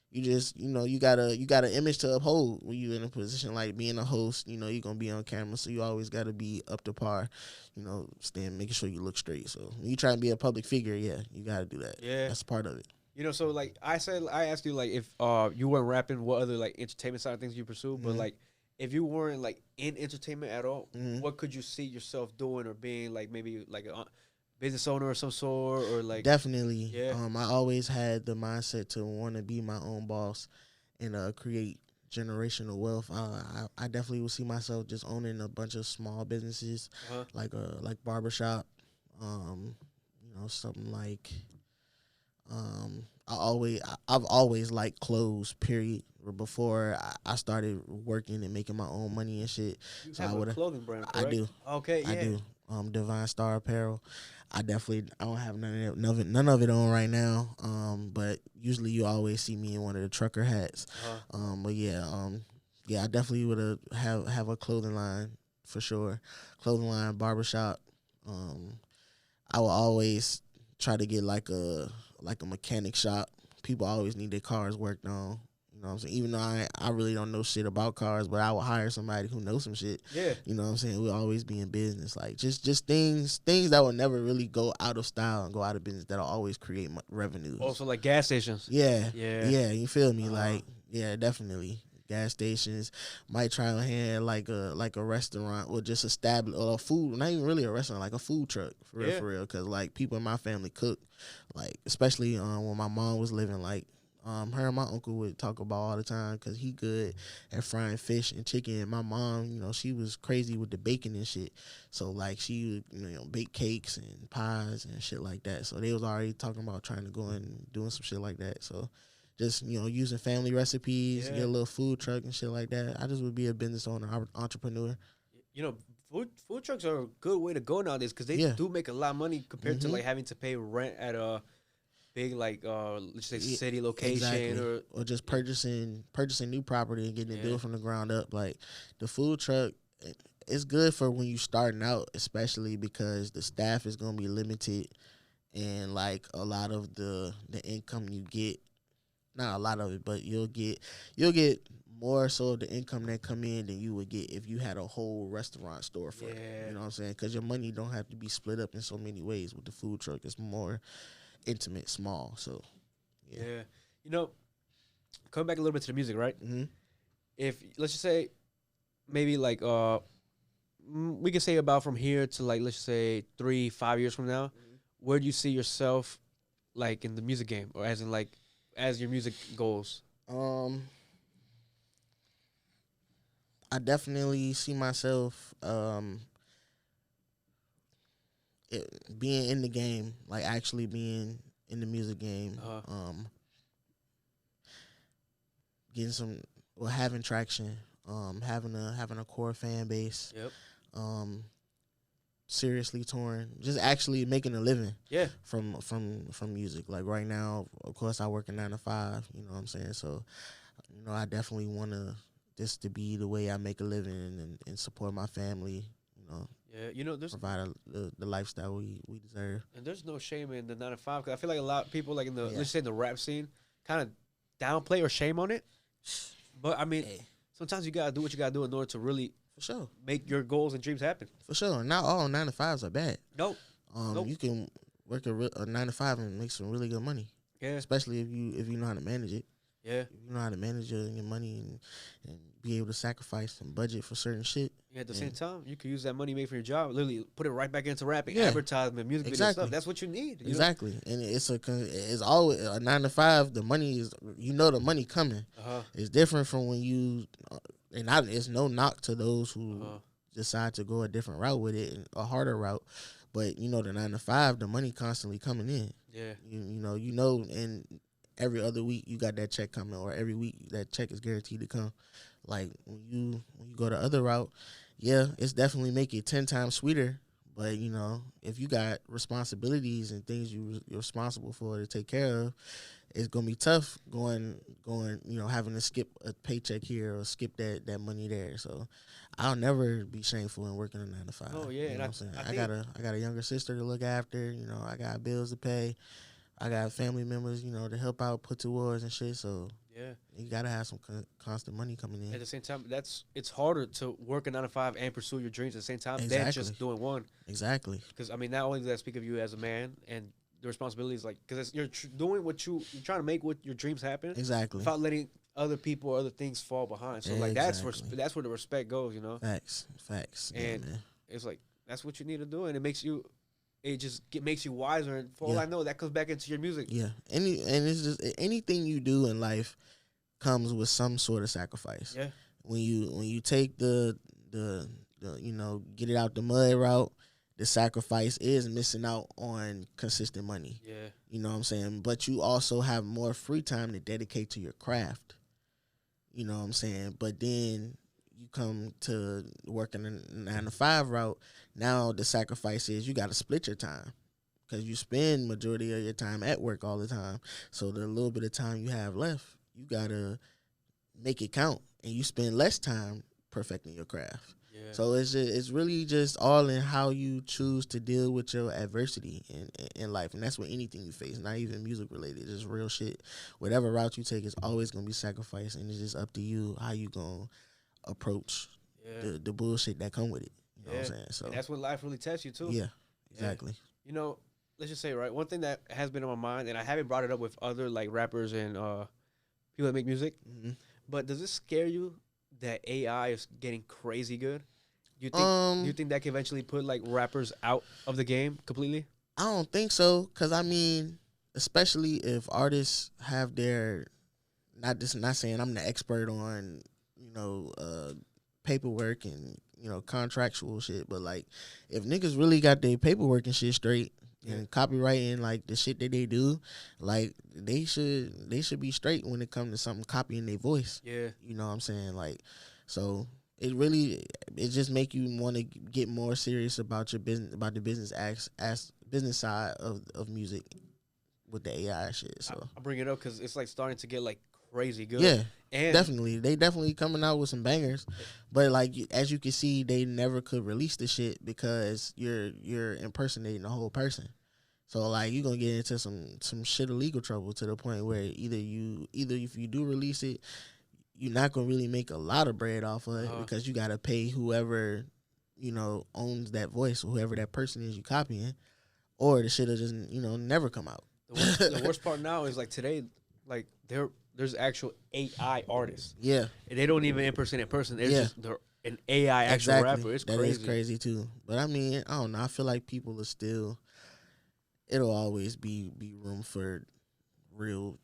You just, you got an image to uphold when you in a position like being a host. You're gonna be on camera, so you always got to be up to par. Making sure you look straight. So when you try and be a public figure, you got to do that. Yeah, that's part of it. So like I asked you like if you weren't rapping, what other like entertainment side of things you pursue, but like if you weren't like in entertainment at all, what could you see yourself doing or being, like maybe like a business owner of some sort, or like? Definitely. Yeah. I always had the mindset to want to be my own boss and create generational wealth. I definitely would see myself just owning a bunch of small businesses, like barbershop, something like. I've always liked clothes. Period. Before I started working and making my own money and shit. You have a clothing brand, correct? I do. Okay, yeah. I do. Divine Star Apparel. I don't have none of it on right now. But usually you always see me in one of the trucker hats. But I definitely would have a clothing line for sure. Clothing line, barbershop. I will always try to get like a mechanic shop. People always need their cars worked on. You know what I'm saying? Even though I really don't know shit about cars, but I will hire somebody who knows some shit. Yeah. You know what I'm saying? We'll always be in business. Like just things that will never really go out of style and go out of business, that'll always create revenues. Also like gas stations. Yeah. You feel me? Like, yeah, definitely. Gas stations, might try to hand like a restaurant or just establish or a food, not even really a restaurant, like a food truck for real. Because like people in my family cook, like especially when my mom was living, like her and my uncle would talk about all the time because he good at frying fish and chicken. And my mom, she was crazy with the bacon and shit. So like she would bake cakes and pies and shit like that. So they was already talking about trying to go and doing some shit like that. So just using family recipes, get a little food truck and shit like that. I just would be a business owner, entrepreneur. Food trucks are a good way to go nowadays because they do make a lot of money compared to like having to pay rent at a big let's say city location or just purchasing new property and getting it built from the ground up. Like the food truck, it's good for when you starting out, especially because the staff is gonna be limited, and like a lot of the income you get, not a lot of it, but you'll get more so of the income that come in than you would get if you had a whole restaurant storefront. You know what I'm saying? Because your money don't have to be split up in so many ways. With the food truck, it's more intimate, small. So yeah. Coming back a little bit to the music, right? Mm-hmm. If let's just say maybe like we can say about from here to like let's just say 3-5 years from now, where do you see yourself like in the music game, or as in like as your music goals? I definitely see myself being in the game, like actually being in the music game, getting some, or having traction, having a core fan base, seriously touring, just actually making a living, from music. Like right now, of course, I work a 9 to 5. You know what I'm saying? So, I definitely want this to be the way I make a living and support my family. There's provide the lifestyle we deserve. And there's no shame in the 9 to 5, because I feel like a lot of people like in the let's say in the rap scene kind of downplay or shame on it. But I mean, sometimes you gotta do what you gotta do in order to really, for sure, make your goals and dreams happen. For sure. Not all 9 to 5s are bad. Nope. You can work a 9 to 5 and make some really good money. Yeah. Especially if you know how to manage it. Yeah. If you know how to manage your money and be able to sacrifice and budget for certain shit. Yeah, at the same time, you can use that money made for your job, literally put it right back into rapping, advertisement, music video stuff. That's what you need. Exactly. And it's always a 9 to 5. The money is, the money coming. It's different from when you, it's no knock to those who decide to go a different route with it, a harder route. But the 9 to 5, the money constantly coming in. Yeah. And every other week you got that check coming, or every week that check is guaranteed to come. Like when you go the other route, it's definitely make it 10 times sweeter. But if you got responsibilities and things you're responsible for to take care of, it's gonna be tough going, having to skip a paycheck here or skip that money there. So I'll never be shameful in working a 9 to 5. Oh yeah, you know what I'm saying? I got a younger sister to look after. I got bills to pay. I got family members, to help out, put towards and shit. So you gotta have some constant money coming in. At the same time, it's harder to work a 9 to 5 and pursue your dreams at the same time than just doing one. Exactly. Because I mean, not only does that speak of you as a man and the responsibilities, like because you're doing what you're trying to make what your dreams happen. Exactly. Without letting other people or other things fall behind. So like that's where the respect goes. Facts. And it's like that's what you need to do, and it makes you. It just makes you wiser, and for all I know, that comes back into your music. Yeah, and it's just anything you do in life comes with some sort of sacrifice. Yeah, when you take the get it out the mud route, the sacrifice is missing out on consistent money. Yeah, you know what I'm saying. But you also have more free time to dedicate to your craft. You know what I'm saying. But then you come to working a 9 to 5 route. Now the sacrifice is you got to split your time, because you spend majority of your time at work all the time. So the little bit of time you have left, you got to make it count, and you spend less time perfecting your craft. Yeah. So it's really just all in how you choose to deal with your adversity in life. And that's with anything you face, not even music related, just real shit. Whatever route you take is always going to be sacrifice, and it's just up to you how you going to approach the bullshit that come with it. You know what I'm saying? So and that's when life really tests you too. Yeah, exactly. Let's just say, right, one thing that has been on my mind, and I haven't brought it up with other like rappers and people that make music, but does it scare you that AI is getting crazy good? Do you think that can eventually put like rappers out of the game completely? I don't think so, because I mean, especially if artists have their not saying I'm the expert on paperwork and contractual shit, but like if niggas really got their paperwork and shit straight, And copywriting, like the shit that they do, like they should be straight when it comes to something copying their voice. Yeah. You know what I'm saying? Like, so it just make you want to get more serious about your business, about the business business side of music with the AI shit. So I bring it up because it's like starting to get like crazy good. Yeah, and definitely. They definitely coming out with some bangers, but like as you can see, they never could release the shit because you're impersonating the whole person. So like you're gonna get into some shit of legal trouble to the point where either if you do release it, you're not gonna really make a lot of bread off of it because you gotta pay whoever owns that voice, or whoever that person is you copying, or the shit'll just never come out. The worst part now is like today, like there's actual AI artists. Yeah, and they don't even impersonate a person. They're an AI actual rapper. It's crazy. That is crazy too. But I mean, I don't know. I feel like people are still. It'll always be room for real.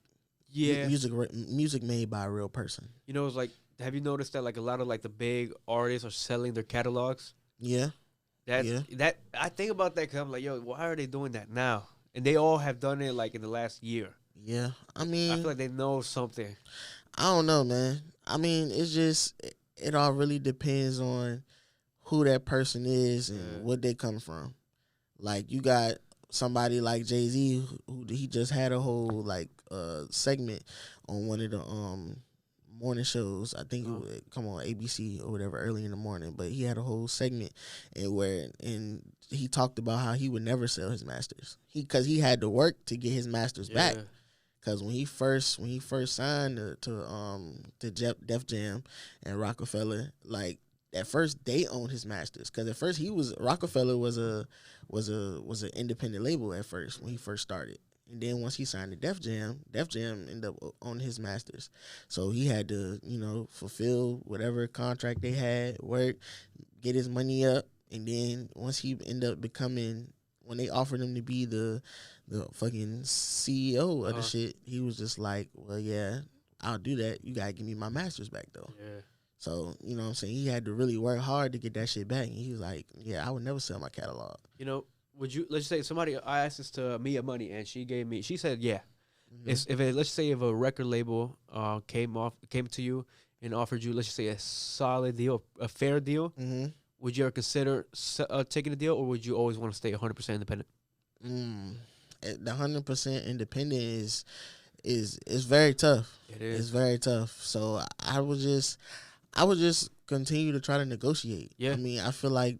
Yeah, music made by a real person. It's like, have you noticed that like a lot of like the big artists are selling their catalogs? Yeah, that I think about that because I'm like, yo, why are they doing that now? And they all have done it like in the last year. Yeah, I mean, I feel like they know something. I don't know, man. I mean, it's just it all really depends on who that person is and what they come from. Like you got somebody like Jay-Z who he just had a whole like segment on one of the morning shows. I think it would come on ABC or whatever early in the morning, but he had a whole segment and he talked about how he would never sell his masters. Because he had to work to get his masters back. Because when he first signed to Def Jam and Rockefeller, like at first they owned his masters. Because at first Rockefeller was an independent label at first when he first started. And then once he signed to Def Jam ended up owning his masters. So he had to, fulfill whatever contract they had, work, get his money up. And then once he ended up when they offered him to be the fucking CEO of the shit, he was just like, well, yeah, I'll do that. You got to give me my masters back, though. Yeah. So, you know what I'm saying? He had to really work hard to get that shit back. And he was like, yeah, I would never sell my catalog. Let's say I asked this to Mia Money and she said, yeah. Mm-hmm. Let's say if a record label came to you and offered you, let's just say a solid deal, a fair deal, mm-hmm. would you ever consider taking a deal, or would you always want to stay 100% independent? The 100% independent is very tough. It is. It's very tough. So I would just continue to try to negotiate. Yeah. I mean, I feel like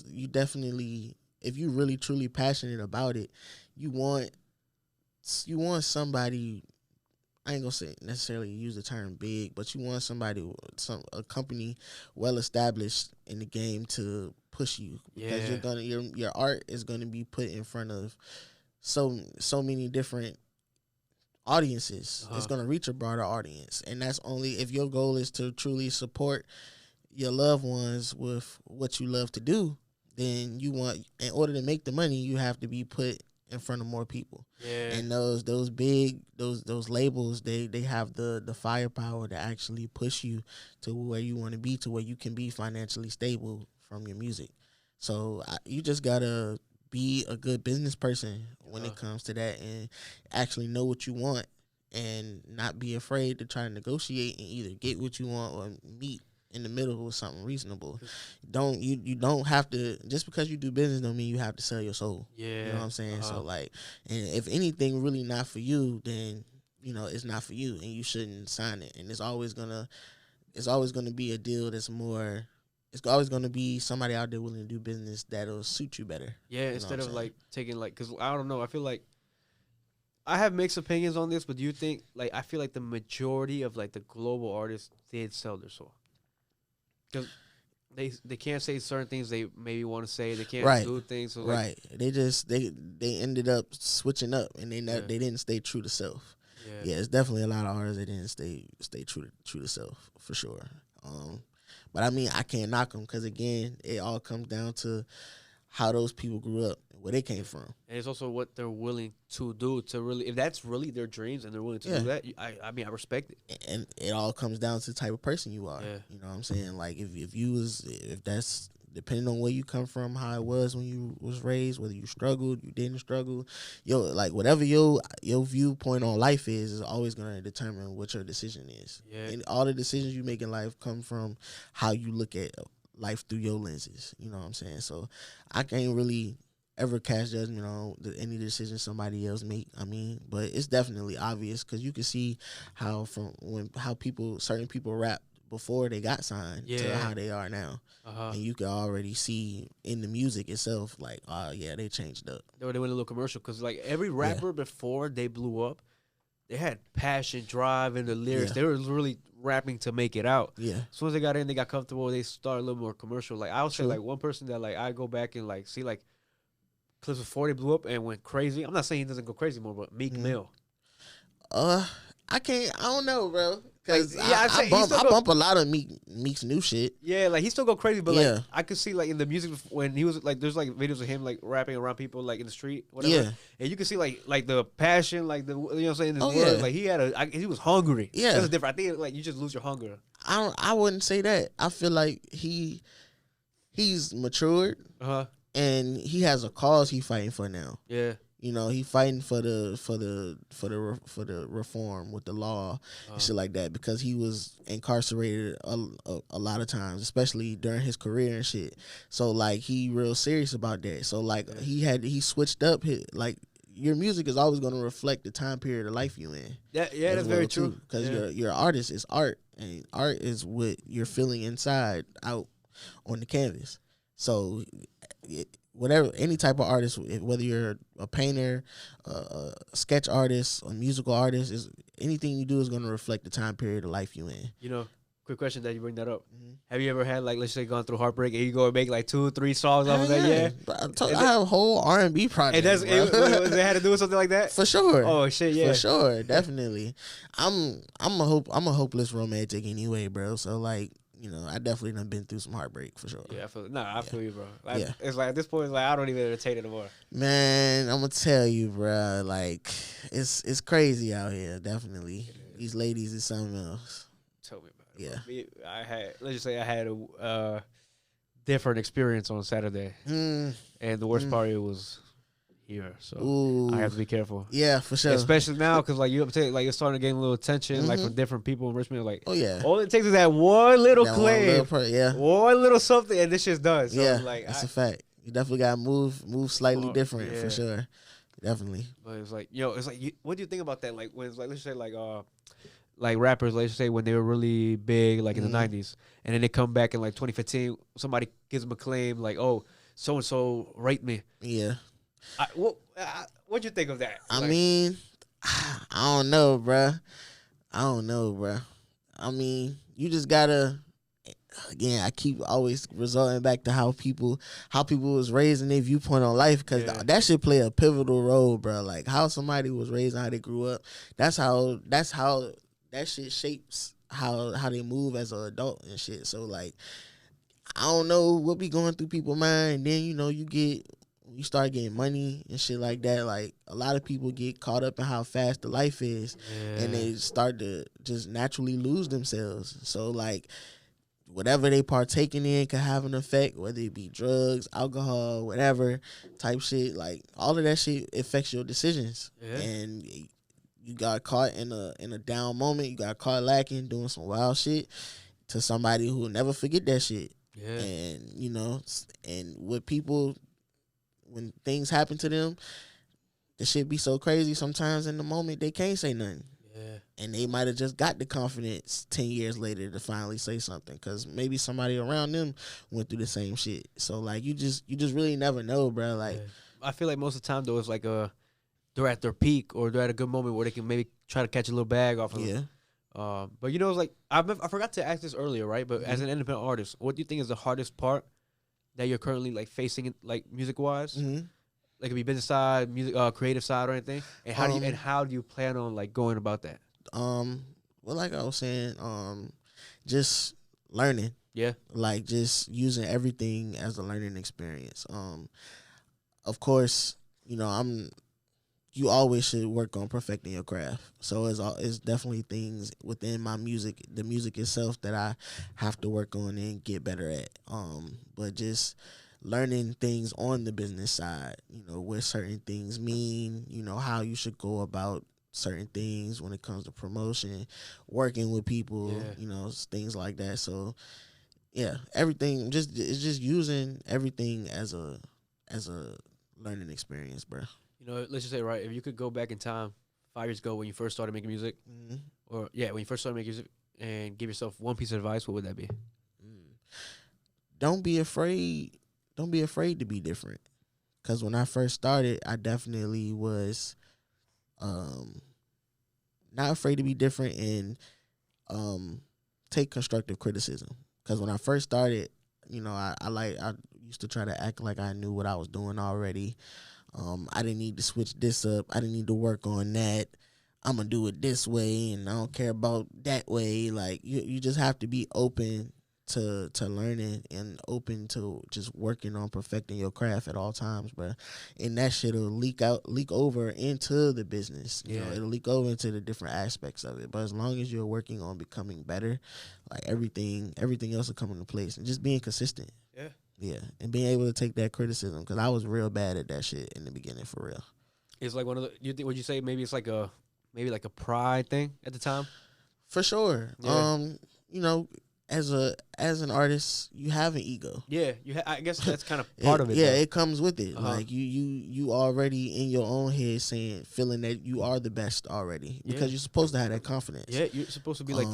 you definitely, if you really truly passionate about it, you want somebody. I ain't gonna say necessarily use the term big, but you want a company well established in the game to push you, because your art is gonna be put in front of so many different audiences. It's gonna reach a broader audience, and that's only if your goal is to truly support your loved ones with what you love to do. Then in order to make the money, you have to be put in front of more people. Yeah. And those labels, they have the firepower to actually push you to where you want to be, to where you can be financially stable from your music. So you just gotta be a good business person when it comes to that, and actually know what you want and not be afraid to try to negotiate and either get what you want or meet in the middle with something reasonable. You don't have to, just because you do business don't mean you have to sell your soul. Yeah. You know what I'm saying? So like, and if anything really not for you, then it's not for you and you shouldn't sign it. And it's always gonna be a deal that's more, it's always gonna be somebody out there willing to do business that'll suit you better. Yeah, instead of like taking like, cause I don't know, I feel like I have mixed opinions on this, but do you think, like, I feel like the majority of like the global artists did sell their soul? Because they can't say certain things they maybe want to say. They can't do things. So like, They ended up switching up, and they didn't stay true to self. Yeah, it's definitely a lot of artists that didn't stay true to self for sure. But I mean, I can't knock them, because again, it all comes down to how those people grew up, where they came from. And it's also what they're willing to do to really, if that's really their dreams and they're willing to do that, I mean, I respect it. And it all comes down to the type of person you are. Yeah. You know what I'm saying? Like if that's depending on where you come from, how it was when you was raised, whether you struggled, you didn't struggle, like whatever your viewpoint on life is always gonna determine what your decision is. Yeah. And all the decisions you make in life come from how you look at life through your lenses. You know what I'm saying? So I can't really ever cast judgment on any decision somebody else make. I mean, but it's definitely obvious because you can see how certain people rap before they got signed to how they are now. And you can already see in the music itself, like, oh yeah, they changed up. They went a little commercial because like every rapper before they blew up, they had passion, drive, and the lyrics. Yeah. They were really rapping to make it out. Yeah. As soon as they got in, they got comfortable. They started a little more commercial. Like I would say, like one person that like I go back and like see like clips before they blew up and went crazy. I'm not saying he doesn't go crazy more, but Meek Mill. I don't know, bro. Cause like, I bump a lot of Meek's new shit. Yeah, like he still go crazy, but like I could see like in the music when he was like, there's like videos of him like rapping around people like in the street, whatever. Yeah, and you can see like the passion, like the, you know what I'm saying. This word, like he was hungry. Yeah, that's different. I think like you just lose your hunger. I wouldn't say that. I feel like he's matured. And he has a cause he fighting for now. Yeah. You know, he fighting for the reform with the law and shit like that because he was incarcerated a lot of times, especially during his career and shit. So like he real serious about that. So like he switched up like your music is always going to reflect the time period of life you in. Yeah, that's very true. Because your artist is art, and art is what you're feeling inside out on the canvas. So whatever, any type of artist, whether you're a painter, a sketch artist, a musical artist, is anything you do is going to reflect the time period of life you in. You know, quick question that you bring that up. Have you ever had like, let's say, gone through heartbreak and you go and make like 2 or 3 songs off of that? Yeah, I have a whole R&B project. And it had to do with something like that for sure. Oh shit, yeah, for sure, definitely. I'm a hopeless romantic anyway, bro. So like, you know, I definitely done been through some heartbreak for sure. Yeah, I feel you, bro. Like, it's like at this point, it's like I don't even entertain it anymore. Man, I'm gonna tell you, bro. Like, it's crazy out here. Definitely, these ladies is something else. Tell me about it. Yeah, let's just say I had a different experience on Saturday, and the worst part it was here, so I have to be careful. Yeah, for sure. Especially now, because like you're starting to gain a little attention, like from different people in Richmond. Like, all it takes is that one little claim, one little something, and this shit's done. So, like, that's a fact. You definitely got to move slightly different for sure. Definitely. But it's like, what do you think about that? Like when it's like, let's say like rappers, let's say when they were really big, like in the 90s, and then they come back in like 2015, somebody gives them a claim like, oh, so and so raped me. Yeah. What'd you think of that? I mean, I don't know, bruh. I mean, you just gotta. Again, I keep always resorting back to how people was raised and their viewpoint on life, because that should play a pivotal role, bro. Like how somebody was raised and how they grew up. That's how that shit shapes how they move as an adult and shit. So like, I don't know what be going through people's mind. And then you start getting money and shit like that. Like a lot of people get caught up in how fast the life is, and they start to just naturally lose themselves. So like, whatever they partaking in can have an effect, whether it be drugs, alcohol, whatever type shit. Like all of that shit affects your decisions. And you got caught in a down moment. You got caught lacking, doing some wild shit to somebody who will never forget that shit. And and with people, when things happen to them, the shit be so crazy sometimes in the moment they can't say nothing. And they might have just got the confidence 10 years later to finally say something, because maybe somebody around them went through the same shit. So like, you just really never know, bro. Like, I feel like most of the time though, it's like they're at their peak or they're at a good moment where they can maybe try to catch a little bag off of them. But it's like I forgot to ask this earlier, right? But as an independent artist, what do you think is the hardest part that you're currently like facing, like music wise? Like, it could be business side, music, creative side, or anything. And how do you plan on like going about that? Well, like I was saying, just learning. Like just using everything as a learning experience. Of course, I'm you always should work on perfecting your craft. So it's definitely things within my music, the music itself, that I have to work on and get better at. But just learning things on the business side, what certain things mean, how you should go about certain things when it comes to promotion, working with people, things like that. So yeah, everything it's just using everything as a learning experience, bro. Let's just say, right, if you could go back in time 5 years ago when you first started making music, when you first started making music, and give yourself one piece of advice, what would that be? Don't be afraid. Don't be afraid to be different. Because when I first started, I definitely was not afraid to be different and take constructive criticism. Because when I first started, I used to try to act like I knew what I was doing already. I didn't need to switch this up. I didn't need to work on that. I'm going to do it this way, and I don't care about that way. Like, you just have to be open to learning and open to just working on perfecting your craft at all times, bro. And that shit will leak over into the business. It'll leak over into the different aspects of it. But as long as you're working on becoming better, like everything else will come into place. And just being consistent. Yeah. Yeah, and being able to take that criticism, because I was real bad at that shit in the beginning, for real. It's like one of the. Would you say maybe it's like a pride thing at the time? For sure. Yeah. As an artist, you have an ego. Yeah, I guess that's kind of part of it. Yeah, it comes with it. Like you already in your own head feeling that you are the best already, because you're supposed to have that confidence. Yeah, you're supposed to be like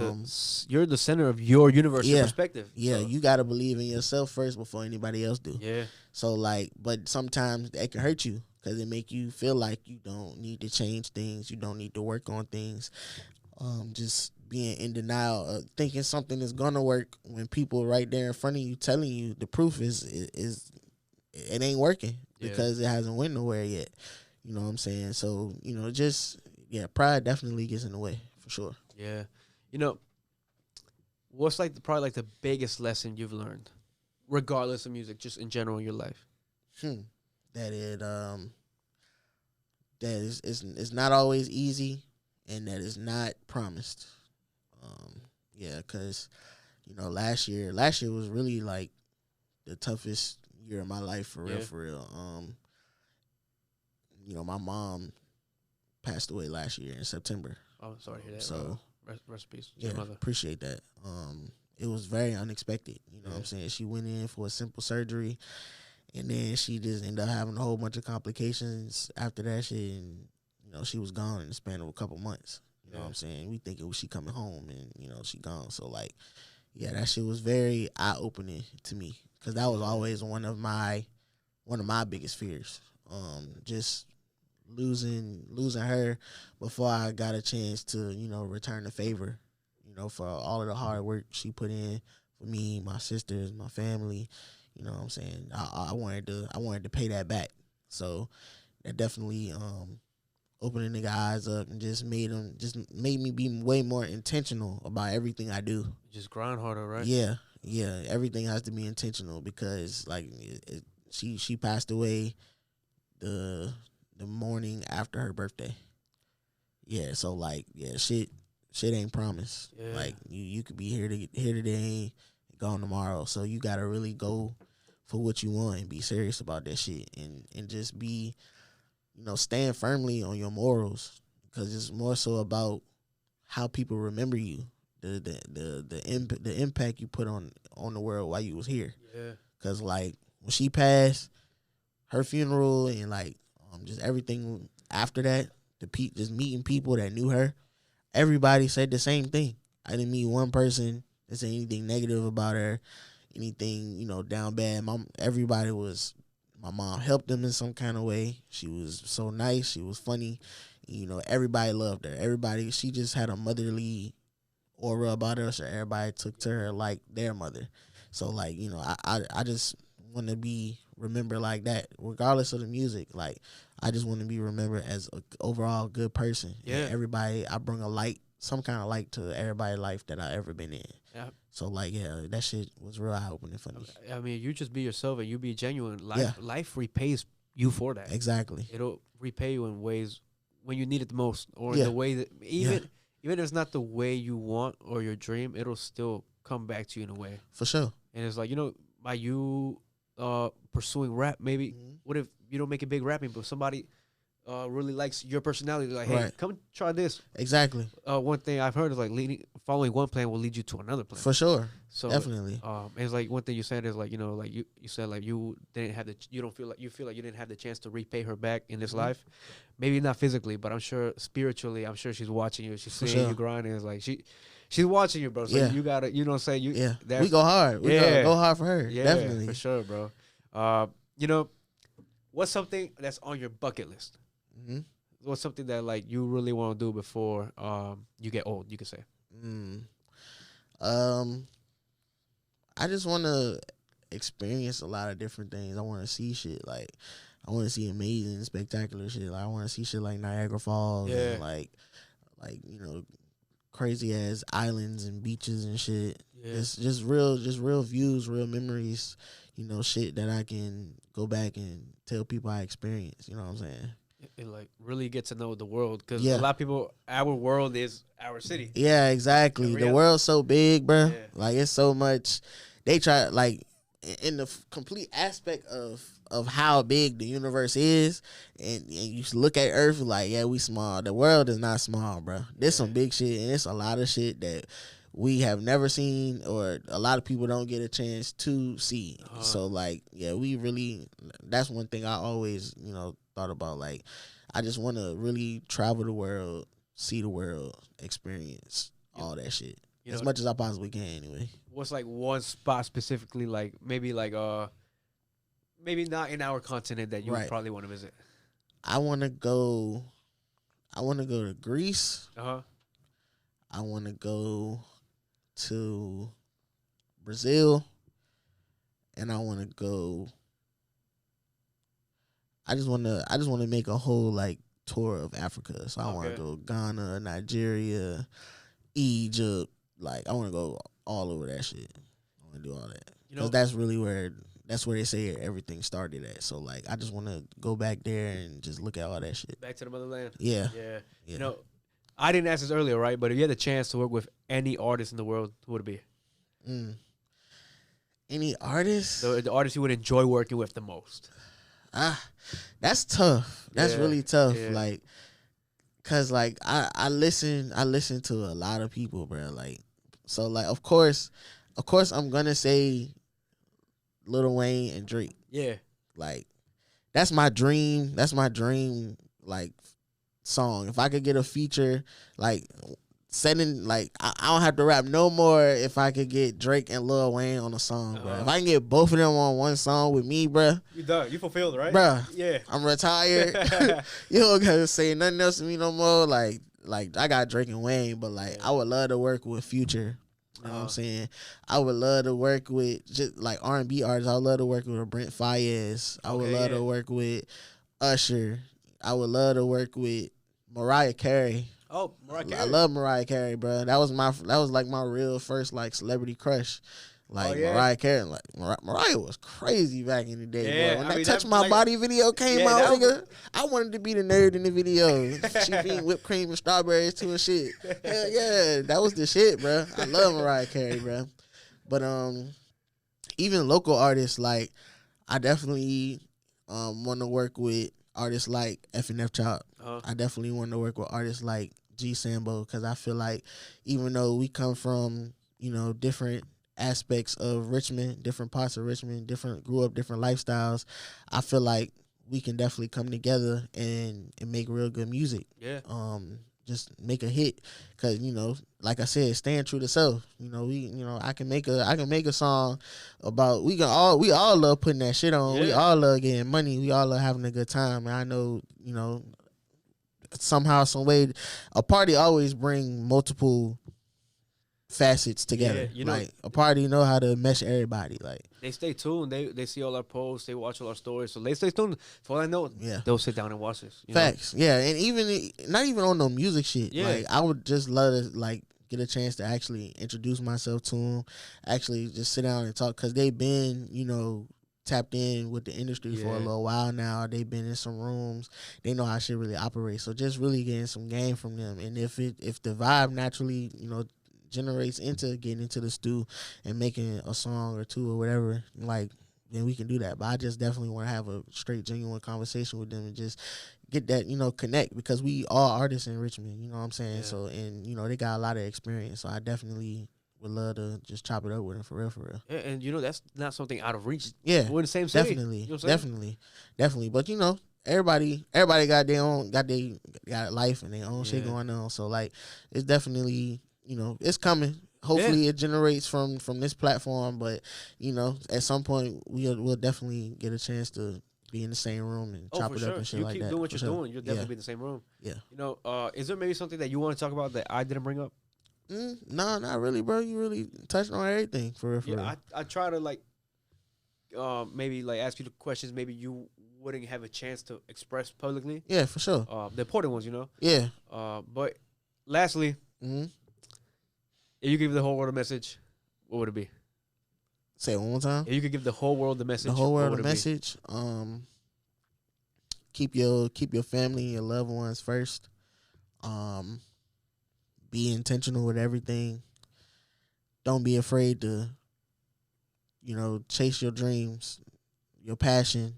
you're the center of your universe, your perspective. Yeah, you got to believe in yourself first before anybody else do. Yeah. So but sometimes that can hurt you, because it make you feel like you don't need to change things, you don't need to work on things. Just being in denial, thinking something is gonna work when people right there in front of you telling you the proof is it ain't working, because it hasn't went nowhere yet. You know what I'm saying? So pride definitely gets in the way, for sure. Yeah, what's probably the biggest lesson you've learned, regardless of music, just in general in your life? That it's not always easy, and that is not promised. Because last year was really like the toughest year of my life, for real. My mom passed away last year in September. Oh, sorry to hear that. So rest in peace. Yeah, appreciate that. It was very unexpected. You know what I'm saying? She went in for a simple surgery, and then she just ended up having a whole bunch of complications after that shit, and she was gone in the span of a couple months. You know what I'm saying? We think it was she coming home, and she gone. So that shit was very eye opening to me, because that was always one of my biggest fears. Just losing her before I got a chance to return the favor. For all of the hard work she put in for me, my sisters, my family. You know what I'm saying? I wanted to pay that back. So that definitely opened a nigga eyes up and just made me be way more intentional about everything I do. Just grind harder, right? Yeah. Everything has to be intentional, because she passed away the morning after her birthday. Yeah, so shit ain't promised. Yeah. Like you could be here today, gone tomorrow. So you gotta really go for what you want and be serious about that shit, and just be stand firmly on your morals, because it's more so about how people remember you, the impact you put on the world while you was here. Yeah. Because when she passed, her funeral and just everything after that, just meeting people that knew her, everybody said the same thing. I didn't meet one person that said anything negative about her, anything down bad. My mom helped them in some kind of way. She was so nice. She was funny. Everybody loved her. She just had a motherly aura about her, so everybody took to her like their mother. So I just want to be remembered like that, regardless of the music. I just want to be remembered as an overall good person. Yeah. And everybody, I bring some kind of light to everybody's life that I ever been in. Yeah. So that shit was real eye opening for me. I mean, you just be yourself and you be genuine. Life repays you for that. Exactly. It'll repay you in ways when you need it the most, or the way that even if it's not the way you want or your dream, it'll still come back to you in a way. For sure. And it's like, by you pursuing rap, maybe what if you don't make it big rapping, but somebody really likes your personality, like, hey, come try this. Exactly. One thing I've heard is like following one plan will lead you to another plan. For sure. So definitely. It's like one thing you said is like, like you said like you didn't have you feel like you didn't have the chance to repay her back in this life. Maybe not physically, but I'm sure spiritually, I'm sure she's watching you. She's seeing you grinding. It's like she's watching you, bro. So you gotta, say you. Yeah. We go hard. We go hard for her. Yeah, definitely. For sure, bro. What's something that's on your bucket list? What's something that like you really want to do before you get old? You could say. I just want to experience a lot of different things. I want to see shit like I want to see amazing, spectacular shit. Like I want to see shit like Niagara Falls and like crazy ass islands and beaches and shit. Yeah. Just real views, real memories. Shit that I can go back and tell people I experienced. You know what I'm saying? And like really get to know the world, because a lot of people, our world is our city. Yeah, exactly. The world's so big, bro. Yeah. Like it's so much. They try like in the complete aspect of how big the universe is, and you look at Earth like, yeah, we small. The world is not small, bro. There's some big shit, and it's a lot of shit that we have never seen, or a lot of people don't get a chance to see. So like, yeah, we really. That's one thing I always thought about. Like, I just want to really travel the world, see the world, experience all that shit as much as I possibly can. Anyway, what's like one spot specifically, like maybe not in our continent that you would probably want to visit? I want to go to Greece. I want to go to Brazil, and I want to go. I just want to make a whole like tour of Africa. So I want to go Ghana, Nigeria, Egypt. Like I want to go all over that shit. I want to do all that because that's where they say everything started at. So like I just want to go back there and just look at all that shit. Back to the motherland. Yeah. I didn't ask this earlier, right? But if you had the chance to work with any artist in the world, who would it be? Any artist? The artist you would enjoy working with the most. That's tough. That's really tough. Yeah. Like, cause like I listen to a lot of people, bro. Like, so like of course I'm gonna say Lil Wayne and Drake. Yeah. Like, that's my dream. That's my dream. Like, song. If I could get a feature, like sending, like I don't have to rap no more. If I could get Drake and Lil Wayne on a song, bro. If I can get both of them on one song with me, bro, you done. You fulfilled, right, bro? Yeah, I'm retired. You don't gotta say nothing else to me no more. Like I got Drake and Wayne, but like I would love to work with Future. You know what I'm saying? I would love to work with just like R&B artists. I would love to work with Brent Faiyaz. I would love to work with Usher. I would love to work with Mariah Carey. Oh, Mariah Carey. I love Mariah Carey, bro. That was like my real first like celebrity crush. Like Mariah Carey, like Mariah was crazy back in the day. Bro. When that Touch My Body video came out, nigga, I wanted to be the nerd in the video. She being whipped cream and strawberries too and shit. Hell yeah, that was the shit, bro. I love Mariah Carey, bro. But even local artists, like I definitely want to work with artists like F&F Chop. I definitely want to work with artists like G Sambo, because I feel like even though we come from different aspects of Richmond, different parts of Richmond, grew up different lifestyles, I feel like we can definitely come together and make real good music. Yeah. Just make a hit, because like I said, staying true to self. I can make a song about we all love putting that shit on. Yeah. We all love getting money. We all love having a good time. And I know somehow, some way, a party always bring multiple facets together. Yeah, like a party know how to mesh everybody. Like they stay tuned. They see all our posts. They watch all our stories. So they stay tuned. For all I know, they'll sit down and watch this. Facts. Yeah, and even not even on no music shit. Yeah. Like I would just love to like get a chance to actually introduce myself to them. Actually, just sit down and talk, because they've been tapped in with the industry for a little while now. They've been in some rooms. They know how shit really operates. So just really getting some game from them. And if the vibe naturally, you know, generates into getting into the stew and making a song or two or whatever, like, then we can do that. But I just definitely want to have a straight, genuine conversation with them and just get that, you know, connect, because we all artists in Richmond, you know what I'm saying? So, and, you know, they got a lot of experience. So I definitely would love to just chop it up with them for real, for real. Yeah, and, you know, that's not something out of reach. Yeah. We're in the same city. Definitely. You know Definitely. But, you know, everybody got their own, got life and their own shit going on. So, like, it's definitely, you know, it's coming. Hopefully it generates from this platform, but, you know, at some point we'll definitely get a chance to be in the same room and chop it up and shit like that. You keep doing what you're doing, you'll definitely be in the same room. Yeah. You know, is there maybe something that you want to talk about that I didn't bring up? No, not really, bro. You really touched on everything for real. Yeah, I try to, like, maybe, like, ask you the questions maybe you wouldn't have a chance to express publicly. Yeah, for sure. The important ones, you know. Yeah. But lastly, if you could give the whole world a message, what would it be? Say it one more time. If you could give the whole world the message, the whole world a message. Keep your family and your loved ones first. Be intentional with everything. Don't be afraid to, you know, chase your dreams, your passion,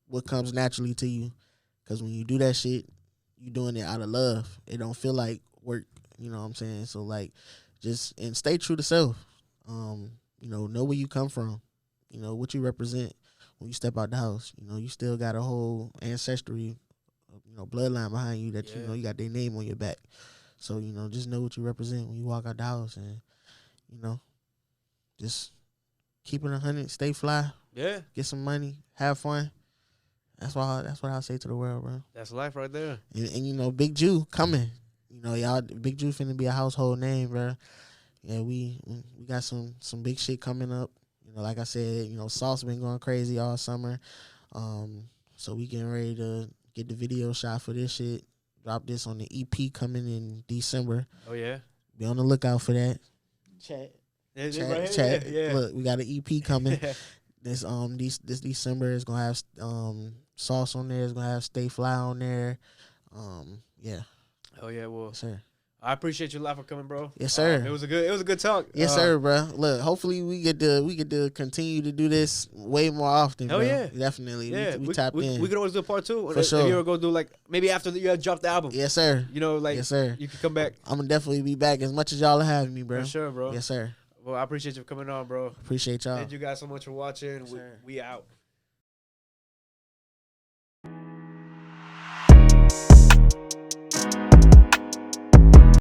what comes naturally to you. Because when you do that shit, you doing it out of love. It don't feel like work. You know what I'm saying? So, like, and stay true to self. You know where you come from. You know what you represent when you step out the house. You know, you still got a whole ancestry, you know, bloodline behind you that, you know, you got their name on your back. So, you know, just know what you represent when you walk out the house, and, you know, just keep it 100, stay fly. Yeah. Get some money, have fun. That's what I say to the world, bro. That's life right there. And you know, Big Ju coming. You know, y'all, Big Ju finna be a household name, bro. Yeah, we got some big shit coming up. You know, like I said, you know, Sauce been going crazy all summer. So we getting ready to get the video shot for this shit. Drop this on the EP coming in December. Oh yeah. Be on the lookout for that. Chat. Yeah. Look, we got an EP coming. This December is gonna have Sauce on there. It's gonna have Stay Fly on there. Yeah. Oh yeah, well, yes, sir. I appreciate you a lot for coming, bro. Yes, sir. It was a good talk. Yes, sir, bro. Look, hopefully we get to continue to do this way more often. Hell bro. yeah, definitely. Yeah, we tap in. We could always do a part 2. For sure. If you ever go do, like, maybe after you have dropped the album. Yes, sir. You know, like, yes, sir. You can come back. I'm gonna definitely be back as much as y'all are having me, bro. For sure, bro. Yes, sir. Well, I appreciate you coming on, bro. Appreciate y'all. Thank you guys so much for watching. Yes, we out.